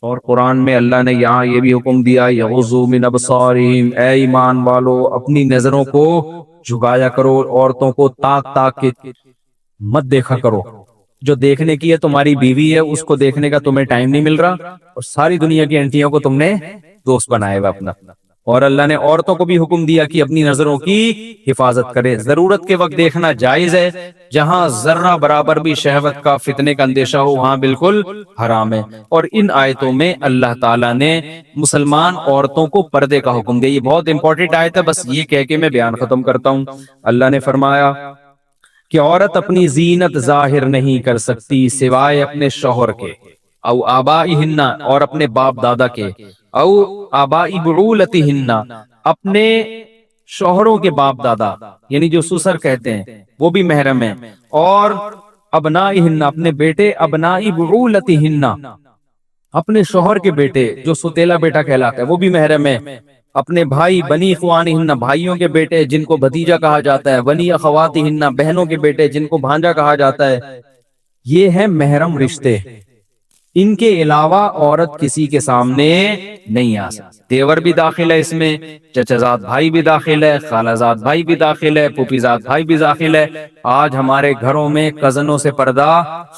اور قرآن میں اللہ نے یہاں یہ بھی حکم دیا یغضوا من ابصارہم، اے ایمان والو اپنی نظروں کو جھکایا کرو، عورتوں کو تاک تاک کے مت دیکھا کرو۔ جو دیکھنے کی ہے تمہاری بیوی ہے، اس کو دیکھنے کا تمہیں ٹائم نہیں مل رہا، اور ساری دنیا کی انٹیوں کو تم نے دوست بنایا ہوا اپنا۔ اور اللہ نے عورتوں کو بھی حکم دیا کہ اپنی نظروں کی حفاظت کرے، ضرورت کے وقت دیکھنا جائز ہے، جہاں ذرہ برابر بھی شہوت کا فتنے کا اندیشہ ہو وہاں بالکل حرام ہے۔ اور ان آیتوں میں اللہ تعالیٰ نے مسلمان عورتوں کو پردے کا حکم دیا، یہ بہت امپورٹنٹ آیت ہے، بس یہ کہہ کے میں بیان ختم کرتا ہوں۔ اللہ نے فرمایا کہ عورت اپنی زینت ظاہر نہیں کر سکتی سوائے اپنے شوہر کے، او آبائہن، اور اپنے باپ دادا کے، او آبائی بعولتہن، اپنے شوہروں کے باپ دادا یعنی جو سسر کہتے ہیں وہ بھی محرم ہیں، اور ابنائہن، اپنے بیٹے، ابنائی بعولتہن، اپنے شوہر کے بیٹے جو ستیلا بیٹا کہلاتا ہے وہ بھی محرم ہے، اپنے بھائی، بنی اخوانہن، بھائیوں کے بیٹے جن کو بھتیجا کہا جاتا ہے، بنی اخواتہن، بہنوں کے بیٹے جن کو بھانجا کہا جاتا ہے، یہ ہیں محرم رشتے۔ ان کے علاوہ عورت کسی کے سامنے نہیں آ سکتی۔ دیور بھی داخل ہے اس میں، چچا زاد بھائی بھی داخل ہے، خالہ زاد بھائی بھی داخل ہے، پھوپھی زاد بھائی بھی داخل ہے۔ آج ہمارے گھروں میں کزنوں سے پردہ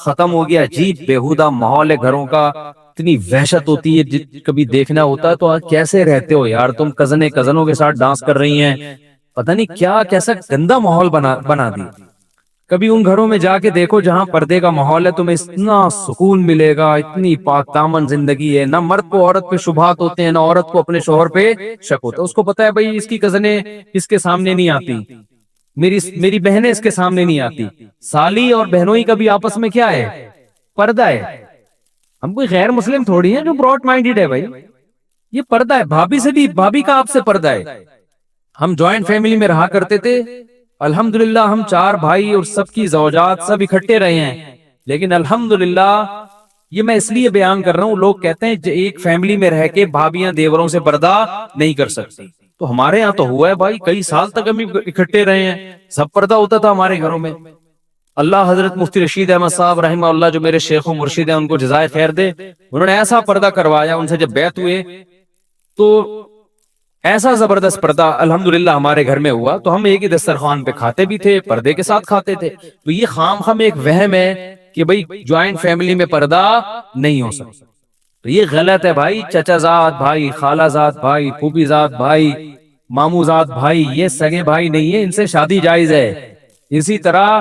ختم ہو گیا، عجیب بیہودہ ماحول ہے گھروں کا، اتنی وحشت ہوتی ہے، کبھی دیکھنا ہوتا ہے تو کیسے رہتے ہو یار تم، کزنوں کے ساتھ ڈانس کر رہی ہیں، پتہ نہیں کیا کیسا گندا ماحول بنا دی۔ کبھی ان گھروں میں جا کے دیکھو جہاں پردے کا ماحول ہے، تمہیں اتنا سکون ملے گا، اتنی پاک دامن زندگی ہے، نہ مرد کو عورت پہ شبہات ہوتے ہیں، نہ عورت کو اپنے شوہر پہ شک ہوتا ہے۔ اس کو پتا ہے بھئی اس کی کزنیں اس کے سامنے نہیں آتی، میری بہنیں اس کے سامنے نہیں آتی۔ سالی اور بہنوئی کا بھی آپس میں کیا ہے؟ پردہ ہے۔ ہم کوئی غیر مسلم تھوڑی ہیں جو براڈ مائنڈڈ ہے بھائی، یہ پردہ ہے۔ بھابھی سے بھی، بھابھی کا آپ سے پردہ ہے۔ ہم جوائنٹ فیملی میں رہا کرتے تھے، الحمدللہ ہم 4 بھائی اور سب کی زوجات سب اکٹھے رہے ہیں، لیکن الحمدللہ یہ میں اس لیے بیان کر رہا ہوں، لوگ کہتے ہیں ایک فیملی میں رہ کے بھابیاں دیوروں سے پردہ نہیں کر سکتی، تو ہمارے ہاں تو ہوا ہے بھائی، کئی سال تک ہم اکٹھے رہے ہیں، سب پردہ ہوتا تھا ہمارے گھروں میں۔ اللہ حضرت مفتی رشید احمد صاحب رحمہ اللہ جو میرے شیخ و مرشد ہیں، ان کو جزائے خیر دے، انہوں نے ایسا پردہ کروایا، ان سے جب بیعت ہوئے تو ایسا زبردست پردہ الحمدللہ ہمارے گھر میں ہوا، تو ہم ایک ہی دسترخوان پہ کھاتے بھی تھے، پردے کے ساتھ کھاتے تھے۔ تو یہ خام ایک وہم ہے کہ بھئی جوائنٹ فیملی میں پردہ نہیں ہو سکتا، تو یہ غلط ہے بھائی۔ چچا زاد بھائی، خالہ زاد بھائی، پھوپھی زاد بھائی، مامو زاد بھائی، یہ سگے بھائی نہیں ہے، ان سے شادی جائز ہے۔ اسی طرح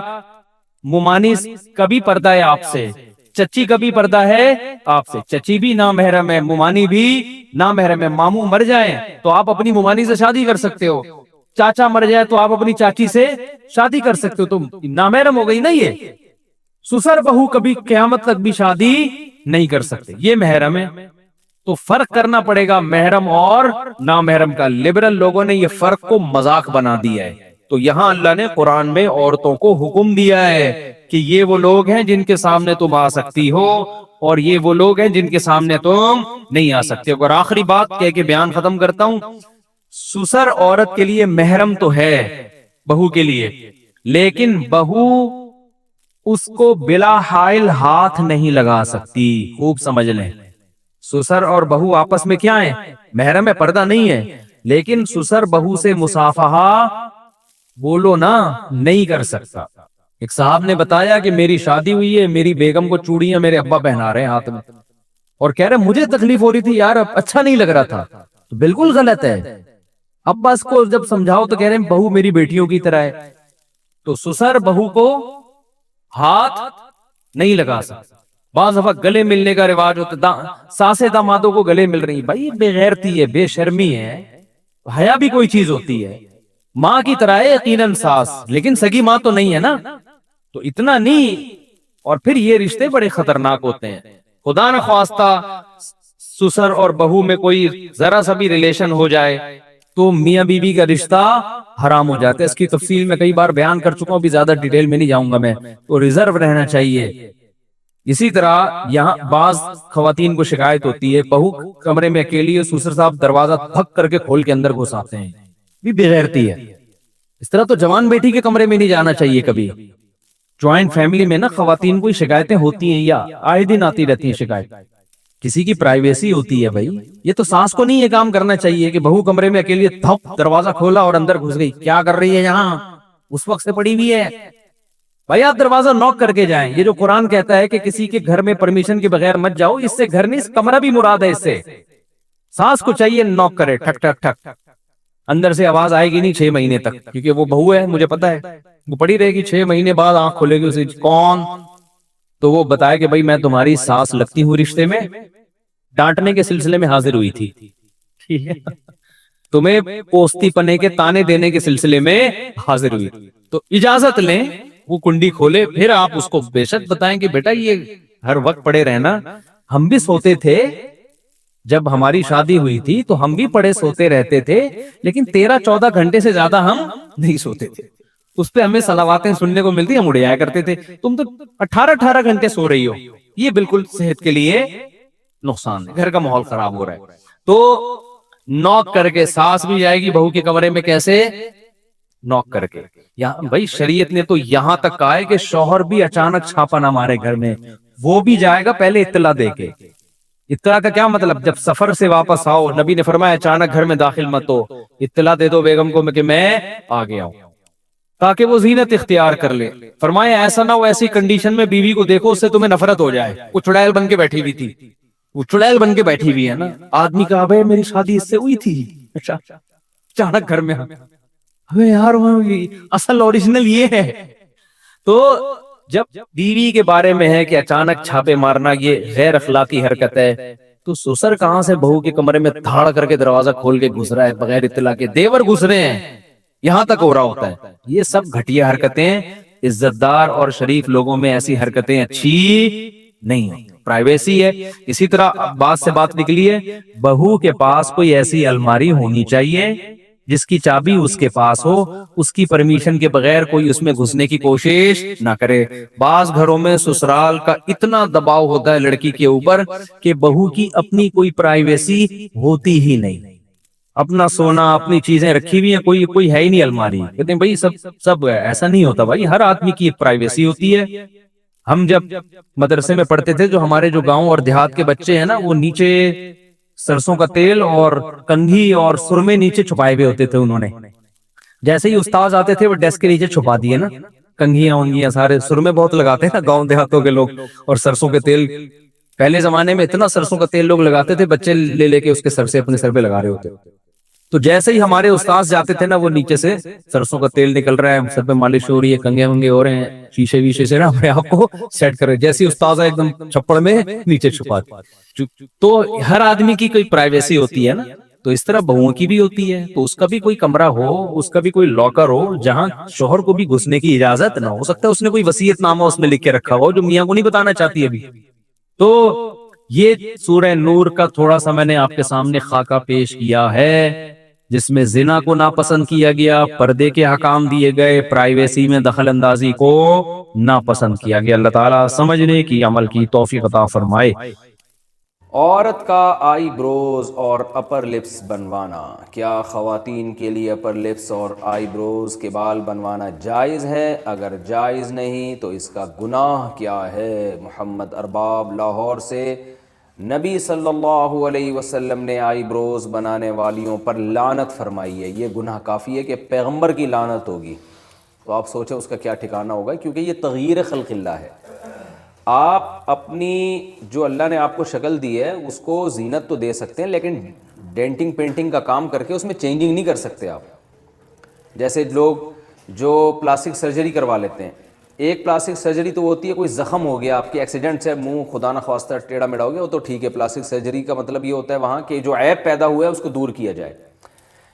ممانی کا بھی پردہ ہے آپ سے، چچی کا بھی پردہ ہے آپ سے، چچی بھی نامحرم ہے، ممانی بھی نامحرم ہے۔ ماموں مر جائیں تو آپ اپنی ممانی سے شادی کر سکتے ہو، چاچا مر جائے تو آپ اپنی چاچی سے شادی کر سکتے ہو، تو نامحرم ہو گئی نا یہ۔ سسر بہو کبھی قیامت تک بھی شادی نہیں کر سکتے، یہ محرم ہے۔ تو فرق کرنا پڑے گا محرم اور نامحرم کا۔ لبرل لوگوں نے یہ فرق کو مذاق بنا دیا ہے، تو یہاں اللہ نے قرآن میں عورتوں کو حکم دیا ہے کہ یہ وہ لوگ ہیں جن کے سامنے تم آ سکتی ہو، اور یہ وہ لوگ ہیں جن کے سامنے تم نہیں آ سکتے۔ اور آخری بات کہہ کے بیان ختم کرتا ہوں، سسر عورت کے لیے محرم تو ہے بہو کے لیے، لیکن بہو اس کو بلا حائل ہاتھ نہیں لگا سکتی، خوب سمجھ لیں۔ سسر اور بہو آپس میں کیا ہیں؟ محرم ہے، پردہ نہیں ہے، لیکن سسر بہو سے مصافحہ بولو نا نہیں کر سکتا۔ ایک صاحب نے بتایا کہ میری شادی ہوئی ہے، میری بیگم کو چوڑیاں میرے ابا پہنا رہے ہیں ہاتھ میں، اور کہہ رہے مجھے تکلیف ہو رہی تھی یار، اچھا نہیں لگ رہا تھا، تو بالکل غلط ہے۔ ابا اس کو جب سمجھاؤ تو کہہ رہے ہیں بہو میری بیٹیوں کی طرح ہے، تو سسر بہو کو ہاتھ نہیں لگا سکتا۔ بعض دفعہ گلے ملنے کا رواج ہوتا، ساسے دامادوں کو گلے مل رہی، بھائی بے غیرتی ہے، بے شرمی ہے، حیا بھی کوئی چیز ہوتی ہے۔ ماں کی طرح ہے یقیناً ساس، لیکن سگی ماں تو نہیں ہے نا، تو اتنا نہیں۔ اور پھر یہ رشتے بڑے خطرناک ہوتے ہیں، خدا نہ خواستہ سسر اور بہو میں کوئی ذرا سا بھی ریلیشن ہو جائے تو میاں بیوی کا رشتہ حرام ہو جاتا ہے۔ اس کی تفصیل میں کئی بار بیان کر چکا ہوں، بھی زیادہ ڈیٹیل میں نہیں جاؤں گا میں، تو ریزرو رہنا چاہیے۔ اسی طرح یہاں بعض خواتین کو شکایت ہوتی ہے بہو کمرے میں اکیلی ہے، سسر صاحب دروازہ پھک کر کے کھول کے اندر گھس آتے ہیں، بھی بغیرتی ہے۔ اس طرح تو جوان بیٹی کے کمرے میں نہیں جانا چاہیے کبھی۔ جوائنٹ فیملی میں نا خواتین کو شکایتیں ہوتی ہیں، یا آئے دن آتی رہتی ہیں شکایت، کسی کی پرائیویسی ہوتی ہے بھائی. یہ تو ساس کو نہیں یہ کام کرنا چاہیے کہ بہو کمرے میں اکیلی تھپ دروازہ کھولا اور اندر گھس گئی, کیا کر رہی ہے یہاں, اس وقت سے پڑی ہوئی ہے. بھائی آپ دروازہ نوک کر کے جائیں. یہ جو قرآن کہتا ہے کہ کسی کے گھر میں پرمیشن کے بغیر مت جاؤ, اس سے گھر نہیں, اس کمرہ بھی مراد ہے. اس سے ساس کو چاہیے نوک کرے, ٹھک ٹھک ٹھک. اندر سے آواز آئے گی نہیں 6 مہینے تک, کیونکہ وہ بہو ہے, مجھے پتا ہے. وہ پڑی رہے گی, 6 مہینے بعد آنکھ کھلے گی, اسے کون, تو وہ بتائے کہ بھائی میں تمہاری ساس لگتی ہوں رشتے میں, ڈانٹنے کے سلسلے میں حاضر ہوئی تھی, ٹھیک ہے, تمہیں پوستی پنے کے تانے دینے کے سلسلے میں حاضر ہوئی, تو اجازت لیں, وہ کنڈی کھولے, پھر آپ اس کو بے شک بتائیں کہ بیٹا یہ ہر وقت پڑے رہنا, ہم بھی سوتے تھے جب ہماری شادی ہوئی تھی, تو ہم بھی پڑے سوتے رہتے تھے, لیکن 13-14 گھنٹے سے زیادہ ہم نہیں سوتے تھے. اس پہ ہمیں صلواتیں سننے کو ملتی, ہم اڑ جایا کرتے تھے. تم تو 18 گھنٹے سو رہی ہو, یہ بالکل صحت کے لیے نقصان ہے, گھر کا ماحول خراب ہو رہا ہے. تو نوک کر کے ساس بھی جائے گی بہو کے کمرے میں, کیسے نوک کر کے. بھائی شریعت نے تو یہاں تک کہا ہے کہ شوہر بھی اچانک چھاپا نہ مارے گھر میں, وہ بھی جائے گا پہلے اطلاع دے کے. اطلاع کا کیا مطلب, جب سفر سے واپس آؤ, نبی نے فرمایا اچانک گھر میں داخل مت ہو, اطلاع دے دو بیگم کو کہ میں آ گیا ہوں, تاکہ وہ زینت اختیار کر لے. فرمایا ایسا نہ ہو ایسی کنڈیشن میں بیوی کو دیکھو اس سے تمہیں نفرت ہو جائے. وہ چڑیل بن کے بیٹھی ہوئی تھی, وہ چڑیل بن کے بیٹھی ہوئی ہے نا, آدمی کہا بھائی میری شادی اس سے ہوئی تھی, اچھا اچانک گھر میں ہمیں یار اصل اوریجنل یہ ہے. تو جب بیوی کے بارے میں ہے کہ اچانک چھاپے مارنا یہ غیر اخلاقی حرکت ہے, تو سسر کہاں سے بہو کے کمرے میں دھاڑ کر کے دروازہ کھول کے گھس رہا ہے بغیر اطلاع کے, دیور گھس رہے ہیں, یہاں تک ہو رہا ہوتا ہے. یہ سب گھٹیا حرکتیں, عزت دار اور شریف لوگوں میں ایسی حرکتیں اچھی نہیں ہیں. پرائیویسی ہے. اسی طرح بات سے بات نکلی ہے, بہو کے پاس کوئی ایسی الماری ہونی چاہیے جس کی چابی اس کے پاس ہو, اس کی پرمیشن کے بغیر کوئی اس میں گھسنے کی کوشش نہ کرے. بعض گھروں میں سسرال کا اتنا دباؤ ہوتا ہے لڑکی کے اوپر کہ بہو کی اپنی کوئی پرائیویسی ہوتی ہی نہیں, اپنا سونا اپنی چیزیں رکھی ہوئی ہیں, کوئی ہے ہی نہیں الماری. کہتے ہیں بھائی سب ایسا نہیں ہوتا بھائی, ہر آدمی کی ایک پرائیویسی ہوتی ہے. ہم جب مدرسے میں پڑھتے تھے, جو ہمارے جو گاؤں اور دیہات کے بچے ہیں نا, وہ نیچے سرسوں کا تیل اور کنگھی اور سرمے نیچے چھپائے ہوئے ہوتے تھے. انہوں نے جیسے ہی استاذ آتے تھے وہ ڈیسک کے نیچے چھپا دیے نا, کنگھیاں ونگیاں سارے, سرمے بہت لگاتے ہیں نا گاؤں دیہاتوں کے لوگ, اور سرسوں کے تیل پہلے زمانے میں اتنا سرسوں کا تیل لوگ لگاتے تھے, بچے لے لے کے اس کے سر سے اپنے سر پہ لگا رہے ہوتے. تو جیسے ہی ہمارے استاذ جاتے تھے نا, وہ نیچے سے سرسوں کا تیل نکل رہا ہے, سر پہ مالش ہو رہی ہے, کنگھے ونگے ہو رہے ہیں, شیشے ویشے سے نا اپنے آپ کو سیٹ کر رہے, جیسے استاذ ایک دم چھپڑ میں نیچے چھپا. تو ہر آدمی کی کوئی پرائیویسی ہوتی ہے نا, تو اس طرح بہوؤں کی بھی ہوتی ہے. تو اس کا بھی کوئی کمرہ ہو, اس کا بھی کوئی لاکر ہو جہاں شوہر کو بھی گھسنے کی اجازت نہ ہو سکتا ہے اس نے کوئی وصیت نامہ اس میں لکھ کے رکھا ہو جو میاں کو نہیں بتانا چاہتی ابھی. تو یہ سورہ نور کا تھوڑا سا میں نے آپ کے سامنے خاکہ پیش کیا ہے, جس میں زنا کو ناپسند کیا گیا, پردے کے حکام دیے گئے, پرائیویسی میں دخل اندازی کو ناپسند کیا گیا. اللہ تعالیٰ سمجھنے کی عمل کی توفیق عطا فرمائے. عورت کا آئی بروز اور اپر لپس بنوانا, کیا خواتین کے لیے اپر لپس اور آئی بروز کے بال بنوانا جائز ہے؟ اگر جائز نہیں تو اس کا گناہ کیا ہے؟ محمد ارباب لاہور سے. نبی صلی اللہ علیہ وسلم نے آئی بروز بنانے والیوں پر لعنت فرمائی ہے. یہ گناہ کافی ہے کہ پیغمبر کی لعنت ہوگی, تو آپ سوچیں اس کا کیا ٹھکانہ ہوگا, کیونکہ یہ تغییر خلق اللہ ہے. آپ اپنی جو اللہ نے آپ کو شکل دی ہے اس کو زینت تو دے سکتے ہیں, لیکن ڈینٹنگ پینٹنگ کا کام کر کے اس میں چینجنگ نہیں کر سکتے آپ. جیسے لوگ جو پلاسٹک سرجری کروا لیتے ہیں, ایک پلاسٹک سرجری تو ہوتی ہے کوئی زخم ہو گیا آپ کے ایکسیڈنٹ سے, منہ خدا نہ خواستہ ٹیڑھا میڑھا ہو گیا, وہ تو ٹھیک ہے. پلاسٹک سرجری کا مطلب یہ ہوتا ہے وہاں کہ جو عیب پیدا ہوا ہے اس کو دور کیا جائے.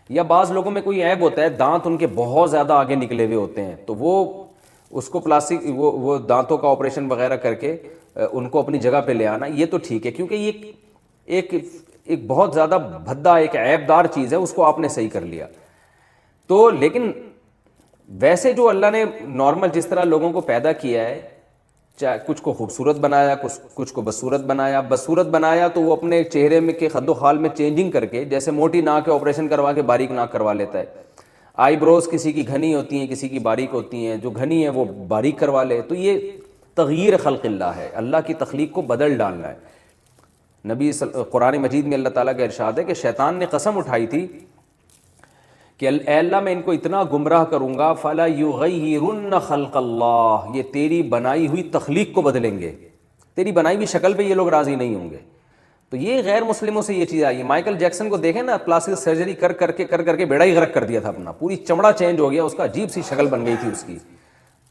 یا بعض لوگوں میں کوئی عیب ہوتا ہے, دانت ان کے بہت زیادہ آگے نکلے ہوئے ہوتے ہیں, تو وہ اس کو پلاسٹک وہ دانتوں کا آپریشن وغیرہ کر کے ان کو اپنی جگہ پہ لے آنا, یہ تو ٹھیک ہے, کیونکہ یہ ایک بہت زیادہ بھدا ایک عیب دار چیز ہے, اس کو آپ نے صحیح کر لیا. تو لیکن ویسے جو اللہ نے نارمل جس طرح لوگوں کو پیدا کیا ہے, چاہے کچھ کو خوبصورت بنایا, کچھ کو بدصورت بنایا. بدصورت بنایا تو وہ اپنے چہرے میں کے خد و خال میں چینجنگ کر کے, جیسے موٹی ناک ہے آپریشن کروا کے باریک ناک کروا لیتا ہے. آئی بروز کسی کی گھنی ہوتی ہیں, کسی کی باریک ہوتی ہیں, جو گھنی ہے وہ باریک کروا لے. تو یہ تغییر خلق اللہ ہے, اللہ کی تخلیق کو بدل ڈالنا ہے. قرآن مجید میں اللہ تعالیٰ کا ارشاد ہے کہ شیطان نے قسم اٹھائی تھی کہ اے اللہ میں ان کو اتنا گمراہ کروں گا فَلَا يُغَيِّرُنَّ خَلْقَ اللَّهِ، یہ تیری بنائی ہوئی تخلیق کو بدلیں گے، تیری بنائی ہوئی شکل پہ یہ لوگ راضی نہیں ہوں گے۔ تو یہ غیر مسلموں سے یہ چیز آئی ہے۔ مائیکل جیکسن کو دیکھیں نا، پلاسٹک سرجری کر کے بیڑا ہی غرق کر دیا تھا اپنا، پوری چمڑا چینج ہو گیا اس کا، عجیب سی شکل بن گئی تھی اس کی۔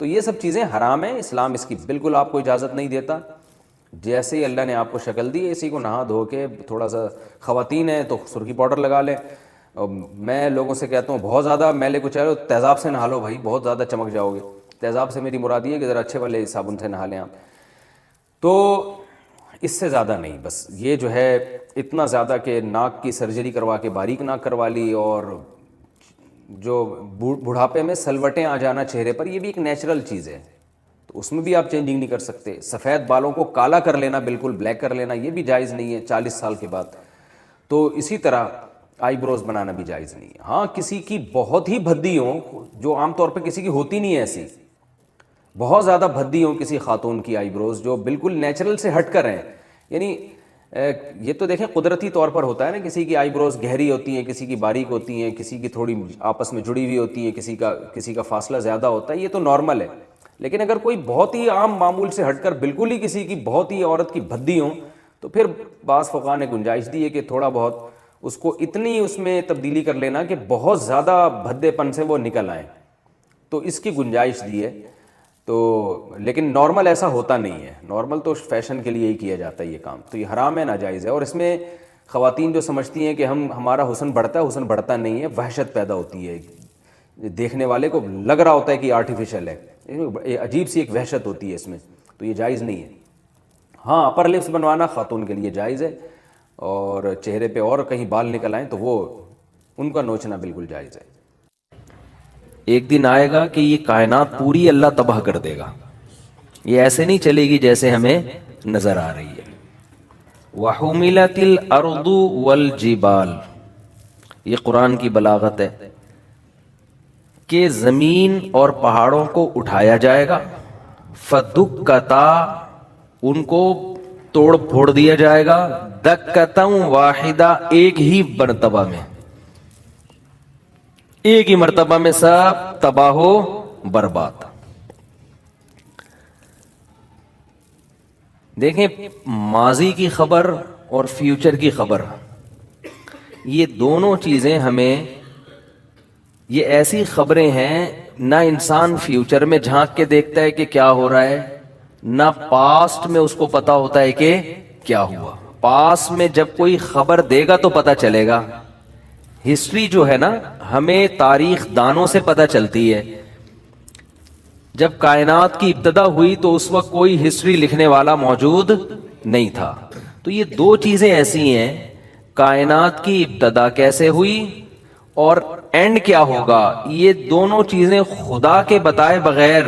تو یہ سب چیزیں حرام ہیں، اسلام اس کی بالکل آپ کو اجازت نہیں دیتا۔ جیسے ہی اللہ نے آپ کو شکل دی، اسی کو نہا دھو کے تھوڑا سا، خواتین ہیں تو سرخی پاؤڈر لگا لیں۔ میں لوگوں سے کہتا ہوں بہت زیادہ میلے کو چاہے تیزاب سے نہا لو بھائی، بہت زیادہ چمک جاؤ گے۔ تیزاب سے میری مراد یہ ہے کہ ذرا اچھے والے صابن سے نہا لیں آپ، تو اس سے زیادہ نہیں۔ بس یہ جو ہے اتنا زیادہ کہ ناک کی سرجری کروا کے باریک ناک کروا لی، اور جو بڑھاپے میں سلوٹیں آ جانا چہرے پر، یہ بھی ایک نیچرل چیز ہے، تو اس میں بھی آپ چینجنگ نہیں کر سکتے۔ سفید بالوں کو کالا کر لینا، بالکل بلیک کر لینا، یہ بھی جائز نہیں ہے 40 سال کے بعد۔ تو اسی طرح آئی بروز بنانا بھی جائز نہیں ہے۔ ہاں کسی کی بہت ہی بھدی ہوں، جو عام طور پہ کسی کی ہوتی نہیں ہے ایسی، بہت زیادہ بھدی ہوں کسی خاتون کی آئی بروز، جو بالکل نیچرل سے ہٹ کر ہیں، یعنی یہ تو دیکھیں قدرتی طور پر ہوتا ہے نا، کسی کی آئی بروز گہری ہوتی ہیں، کسی کی باریک ہوتی ہیں، کسی کی تھوڑی آپس میں جڑی ہوئی ہوتی ہیں، کسی کا فاصلہ زیادہ ہوتا ہے، یہ تو نارمل ہے۔ لیکن اگر کوئی بہت ہی عام معمول سے ہٹ کر بالکل ہی کسی کی بہت ہی عورت کی بھدی ہوں، تو پھر بعض فقہاء نے گنجائش دی ہے کہ تھوڑا بہت اس کو اتنی اس میں تبدیلی کر لینا کہ بہت زیادہ بھدے پن سے وہ نکل آئیں، تو اس کی گنجائش دی ہے۔ تو لیکن نارمل ایسا ہوتا نہیں ہے، نارمل تو فیشن کے لیے ہی کیا جاتا ہے یہ کام، تو یہ حرام ہے، ناجائز ہے۔ اور اس میں خواتین جو سمجھتی ہیں کہ ہمارا حسن بڑھتا ہے، حسن بڑھتا نہیں ہے، وحشت پیدا ہوتی ہے، دیکھنے والے کو لگ رہا ہوتا ہے کہ آرٹیفیشل ہے، عجیب سی ایک وحشت ہوتی ہے اس میں، تو یہ جائز نہیں ہے۔ ہاں اپر لپس بنوانا خاتون کے لیے جائز ہے، اور چہرے پہ اور کہیں بال نکل آئیں تو وہ ان کا نوچنا بالکل جائز ہے۔ ایک دن آئے گا کہ یہ کائنات پوری اللہ تباہ کر دے گا، یہ ایسے نہیں چلے گی جیسے ہمیں نظر آ رہی ہے۔ وَحُمِلَتِ الْأَرْضُ وَالْجِبَالُ، یہ قرآن کی بلاغت ہے کہ زمین اور پہاڑوں کو اٹھایا جائے گا، فَدُكَّتَا، ان کو توڑ پھوڑ دیا جائے گا، دَكَّةً وَاحِدَةً، ایک ہی مرتبہ میں، ایک ہی مرتبہ میں سب تباہ و برباد۔ دیکھیں ماضی کی خبر اور فیوچر کی خبر، یہ دونوں چیزیں ہمیں، یہ ایسی خبریں ہیں، نہ انسان فیوچر میں جھانک کے دیکھتا ہے کہ کیا ہو رہا ہے، نہ پاسٹ میں اس کو پتا ہوتا ہے کہ کیا ہوا۔ پاسٹ میں جب کوئی خبر دے گا تو پتا چلے گا۔ ہسٹری جو ہے نا، ہمیں تاریخ دانوں سے پتہ چلتی ہے۔ جب کائنات کی ابتدا ہوئی تو اس وقت کوئی ہسٹری لکھنے والا موجود نہیں تھا۔ تو یہ دو چیزیں ایسی ہیں، کائنات کی ابتدا کیسے ہوئی اور اینڈ کیا ہوگا، یہ دونوں چیزیں خدا کے بتائے بغیر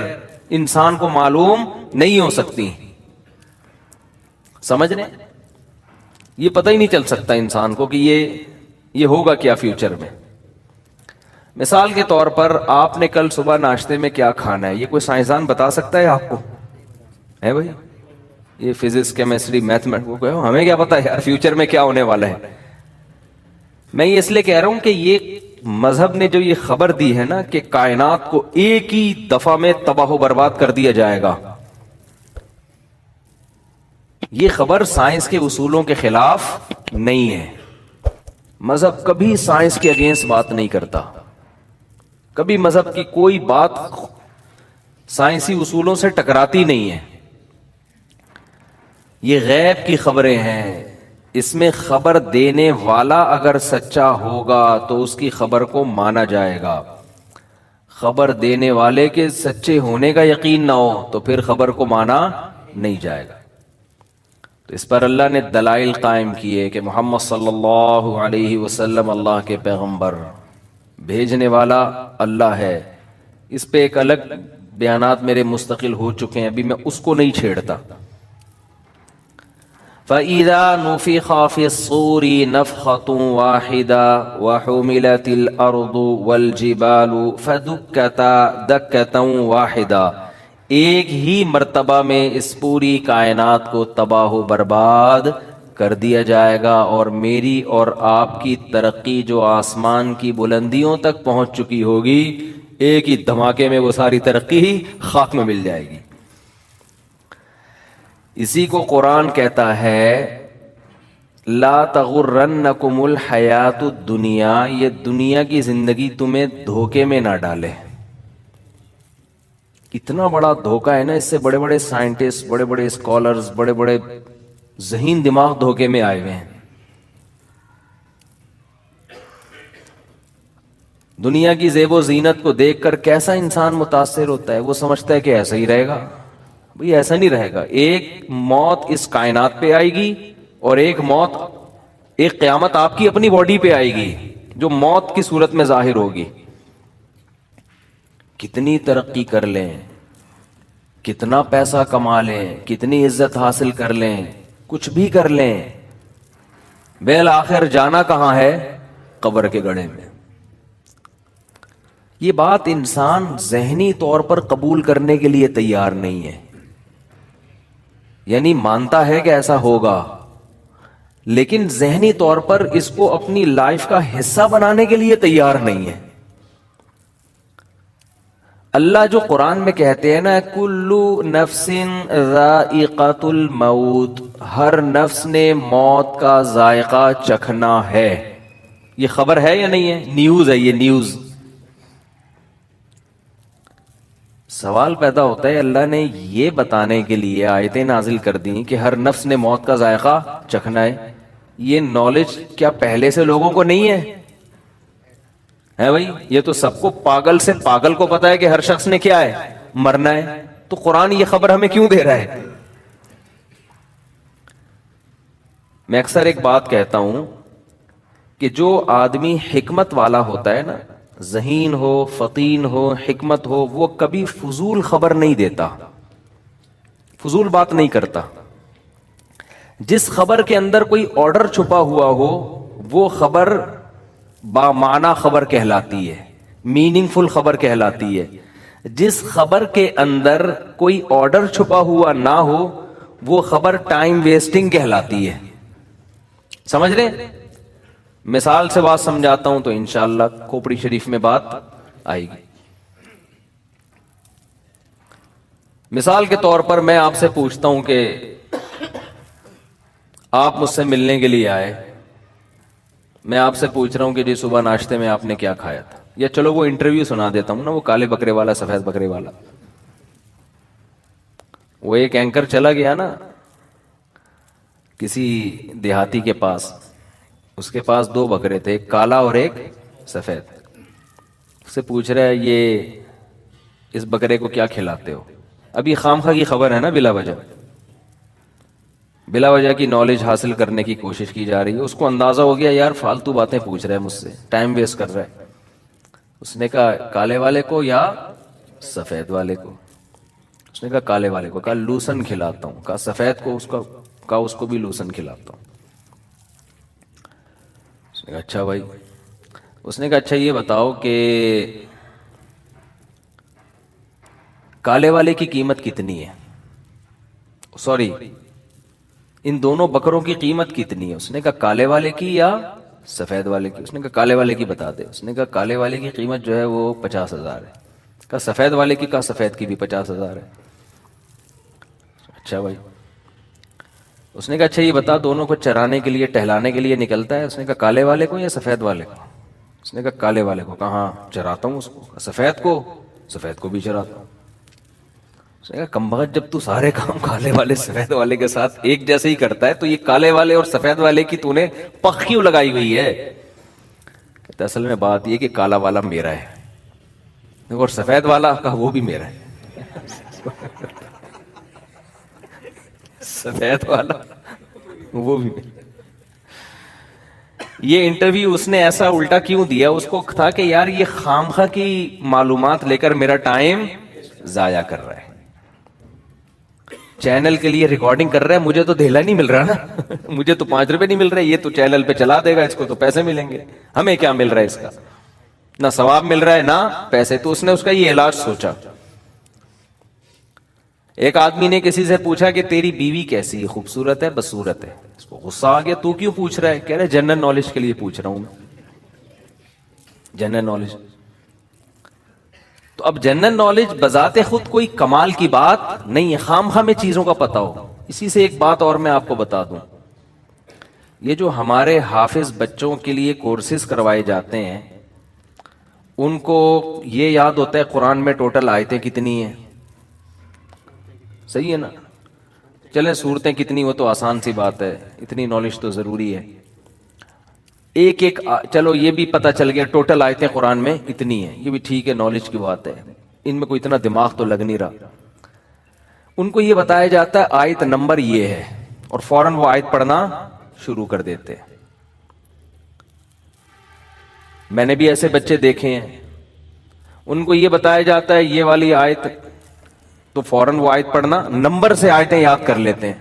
انسان کو معلوم نہیں ہو سکتی۔ سمجھ رہے ہیں؟ یہ پتہ ہی نہیں چل سکتا انسان کو کہ یہ ہوگا کیا فیوچر میں۔ مثال کے طور پر آپ نے کل صبح ناشتے میں کیا کھانا ہے، یہ کوئی سائنسدان بتا سکتا ہے آپ کو؟ ہے بھائی، یہ فزکس کیمسٹری میتھمیٹکس، ہمیں کیا پتا ہے فیوچر میں کیا ہونے والا ہے۔ میں یہ اس لیے کہہ رہا ہوں کہ یہ مذہب نے جو یہ خبر دی ہے نا کہ کائنات کو ایک ہی دفعہ میں تباہ و برباد کر دیا جائے گا، یہ خبر سائنس کے اصولوں کے خلاف نہیں ہے۔ مذہب کبھی سائنس کے اگینسٹ بات نہیں کرتا، کبھی مذہب کی کوئی بات سائنسی اصولوں سے ٹکراتی نہیں ہے۔ یہ غیب کی خبریں ہیں، اس میں خبر دینے والا اگر سچا ہوگا تو اس کی خبر کو مانا جائے گا، خبر دینے والے کے سچے ہونے کا یقین نہ ہو تو پھر خبر کو مانا نہیں جائے گا۔ تو اس پر اللہ نے دلائل قائم کیے کہ محمد صلی اللہ علیہ وسلم اللہ کے پیغمبر، بھیجنے والا اللہ ہے۔ اس پہ ایک الگ بیانات میرے مستقل ہو چکے ہیں، ابھی میں اس کو نہیں چھیڑتا۔ فَإِذَا نُفِخَ فِي الصُّورِ نَفْخَةٌ وَاحِدَةٌ وَحُمِلَتِ الْأَرْضُ وَالْجِبَالُ فَدُكَّتَا دَكَّةً وَاحِدَةً، ایک ہی مرتبہ میں اس پوری کائنات کو تباہ و برباد کر دیا جائے گا، اور میری اور آپ کی ترقی جو آسمان کی بلندیوں تک پہنچ چکی ہوگی، ایک ہی دھماکے میں وہ ساری ترقی ہی خاک میں مل جائے گی۔ اسی کو قرآن کہتا ہے لا تغرنکم الحیات الدنیا، یہ دنیا کی زندگی تمہیں دھوکے میں نہ ڈالے۔ اتنا بڑا دھوکہ ہے نا، اس سے بڑے بڑے سائنٹسٹ، بڑے بڑے اسکالرز، بڑے بڑے ذہین دماغ دھوکے میں آئے ہوئے ہیں۔ دنیا کی زیب و زینت کو دیکھ کر کیسا انسان متاثر ہوتا ہے، وہ سمجھتا ہے کہ ایسا ہی رہے گا۔ بھئی ایسا نہیں رہے گا، ایک موت اس کائنات پہ آئے گی، اور ایک قیامت آپ کی اپنی باڈی پہ آئے گی جو موت کی صورت میں ظاہر ہوگی۔ کتنی ترقی کر لیں، کتنا پیسہ کما لیں، کتنی عزت حاصل کر لیں، کچھ بھی کر لیں، بالآخر جانا کہاں ہے؟ قبر کے گڑھے میں۔ یہ بات انسان ذہنی طور پر قبول کرنے کے لیے تیار نہیں ہے، یعنی مانتا ہے کہ ایسا ہوگا، لیکن ذہنی طور پر اس کو اپنی لائف کا حصہ بنانے کے لیے تیار نہیں ہے۔ اللہ جو قرآن میں کہتے ہیں نا کلو نفس ذائقۃ الموت، ہر نفس نے موت کا ذائقہ چکھنا ہے، یہ خبر ہے یا نہیں ہے؟ نیوز ہے، یہ نیوز۔ سوال پیدا ہوتا ہے اللہ نے یہ بتانے کے لیے آیتیں نازل کر دی کہ ہر نفس نے موت کا ذائقہ چکھنا ہے، یہ نالج کیا پہلے سے لوگوں کو نہیں ہے بھائی؟ یہ تو سب کو، پاگل سے پاگل کو پتا ہے کہ ہر شخص نے کیا ہے؟ مرنا ہے، تو قرآن یہ خبر ہمیں کیوں دے رہا ہے؟ میں اکثر ایک بات کہتا ہوں کہ جو آدمی حکمت والا ہوتا ہے نا، ذہین ہو، فطین ہو، حکمت ہو، وہ کبھی فضول خبر نہیں دیتا، فضول بات نہیں کرتا۔ جس خبر کے اندر کوئی آرڈر چھپا ہوا ہو وہ خبر بامعنی خبر کہلاتی ہے، میننگ فل خبر کہلاتی ہے۔ جس خبر کے اندر کوئی آرڈر چھپا ہوا نہ ہو وہ خبر ٹائم ویسٹنگ کہلاتی ہے۔ سمجھ رہے؟ مثال سے بات سمجھاتا ہوں تو انشاءاللہ کھوپڑی شریف میں بات آئے گی۔ مثال کے طور پر میں آپ سے پوچھتا ہوں کہ آپ مجھ سے ملنے کے لیے آئے، میں آپ سے پوچھ رہا ہوں کہ جی صبح ناشتے میں آپ نے کیا کھایا تھا، یا چلو وہ انٹرویو سنا دیتا ہوں نا، وہ کالے بکرے والا، سفید بکرے والا۔ وہ ایک اینکر چلا گیا نا کسی دیہاتی کے پاس، اس کے پاس 2 بکرے تھے، ایک کالا اور ایک سفید۔ اس سے پوچھ رہا ہے یہ اس بکرے کو کیا کھلاتے ہو؟ اب یہ خامخواہ کی خبر ہے نا، بلا وجہ کی نالج حاصل کرنے کی کوشش کی جا رہی ہے۔ اس کو اندازہ ہو گیا یار فالتو باتیں پوچھ رہا ہے مجھ سے، ٹائم ویسٹ کر رہا ہے۔ اس نے کہا کالے والے کو یا سفید والے کو؟ اس نے کہا کالے والے کو۔ کہا لوسن کھلاتا ہوں۔ کہا سفید کو؟ اس کو بھی لوسن کھلاتا ہوں۔ اس نے کہا اچھا بھائی۔ اس نے کہا اچھا یہ بتاؤ کہ کالے والے کی قیمت کتنی ہے؟ سوری، ان دونوں بکروں کی قیمت کتنی ہے؟ اس نے کہا کالے والے کی یا سفید والے کی؟ اس نے کہا کالے والے کی بتا دے۔ اس نے کہا کالے والے کی قیمت جو ہے وہ 50,000 ہے۔ کہا سفید والے کی؟ کہا سفید کی بھی 50,000 ہے۔ اچھا بھائی۔ اس نے کہا اچھا یہ بتا دونوں کو چرانے کے لیے، ٹہلانے کے لیے نکلتا ہے؟ اس نے کہا کالے والے کو یا سفید والے کو؟ اس نے کہا کالے والے کو۔ کہا ہاں چراتا ہوں اس کو۔ سفید کو؟ سفید کو بھی چراتا ہوں۔ اس نے کہا کمبخت، جب تو سارے کام کالے والے سفید والے کے ساتھ ایک جیسے ہی کرتا ہے تو یہ کالے والے اور سفید والے کی تو نے پخ کیوں لگائی ہوئی ہے؟ کہتا اصل میں بات یہ کہ کالا والا میرا ہے اور سفید والا کا وہ بھی میرا ہے۔ سفید والا وہ بھی میرا۔ یہ انٹرویو اس نے ایسا الٹا کیوں دیا؟ اس کو تھا کہ یار یہ خامخواہ کی معلومات لے کر میرا ٹائم ضائع کر رہا ہے، چینل کے لیے ریکارڈنگ کر رہا ہے، مجھے تو دھیلا نہیں مل رہا نا، مجھے تو 5 روپے نہیں مل رہے، یہ تو چینل پہ چلا دے گا، اس کو تو پیسے ملیں گے، ہمیں کیا مل رہا ہے اس کا؟ نہ ثواب مل رہا ہے نہ پیسے۔ تو اس نے اس کا یہ علاج سوچا۔ ایک آدمی نے کسی سے پوچھا کہ تیری بیوی کیسی ہے, خوبصورت ہے بدصورت ہے؟ اس کو غصہ آ گیا, تو کیوں پوچھ رہا ہے؟ کہہ رہے جنرل نالج کے لیے پوچھ رہا ہوں میں, جنرل نالج. تو اب جنرل نالج بذات خود کوئی کمال کی بات نہیں ہے, خام خواہ میں چیزوں کا پتہ ہو. اسی سے ایک بات اور میں آپ کو بتا دوں, یہ جو ہمارے حافظ بچوں کے لیے کورسز کروائے جاتے ہیں, ان کو یہ یاد ہوتا ہے قرآن میں ٹوٹل آیتیں کتنی ہیں, صحیح ہے نا؟ چلیں سورتیں کتنی, وہ تو آسان سی بات ہے, اتنی نالج تو ضروری ہے. ایک ایک چلو یہ بھی پتہ چل گیا ٹوٹل آیتیں قرآن میں اتنی ہیں, یہ بھی ٹھیک ہے, نالج کی بات ہے, ان میں کوئی اتنا دماغ تو لگ نہیں رہا. ان کو یہ بتایا جاتا ہے آیت نمبر یہ ہے, اور فوراً وہ آیت پڑھنا شروع کر دیتے ہیں. میں نے بھی ایسے بچے دیکھے ہیں, ان کو یہ بتایا جاتا ہے یہ والی آیت, تو فوراً وہ آیت پڑھنا, نمبر سے آیتیں یاد کر لیتے ہیں.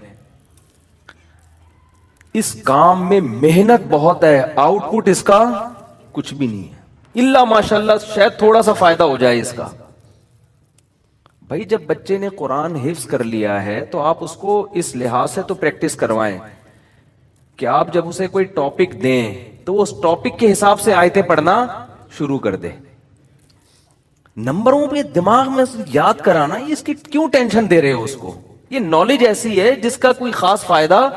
اس کام میں محنت بہت ہے, آؤٹ پٹ اس کا کچھ بھی نہیں ہے, الا ماشاءاللہ شاید تھوڑا سا فائدہ ہو جائے اس کا. بھائی جب بچے نے قرآن حفظ کر لیا ہے تو آپ اس کو اس لحاظ سے تو پریکٹس کروائیں کہ آپ جب اسے کوئی ٹاپک دیں تو اس ٹاپک کے حساب سے آیتیں پڑھنا شروع کر دے. نمبروں پہ دماغ میں یاد کرانا, اس کی کیوں ٹینشن دے رہے ہو اس کو؟ یہ نالج ایسی ہے جس کا کوئی خاص فائدہ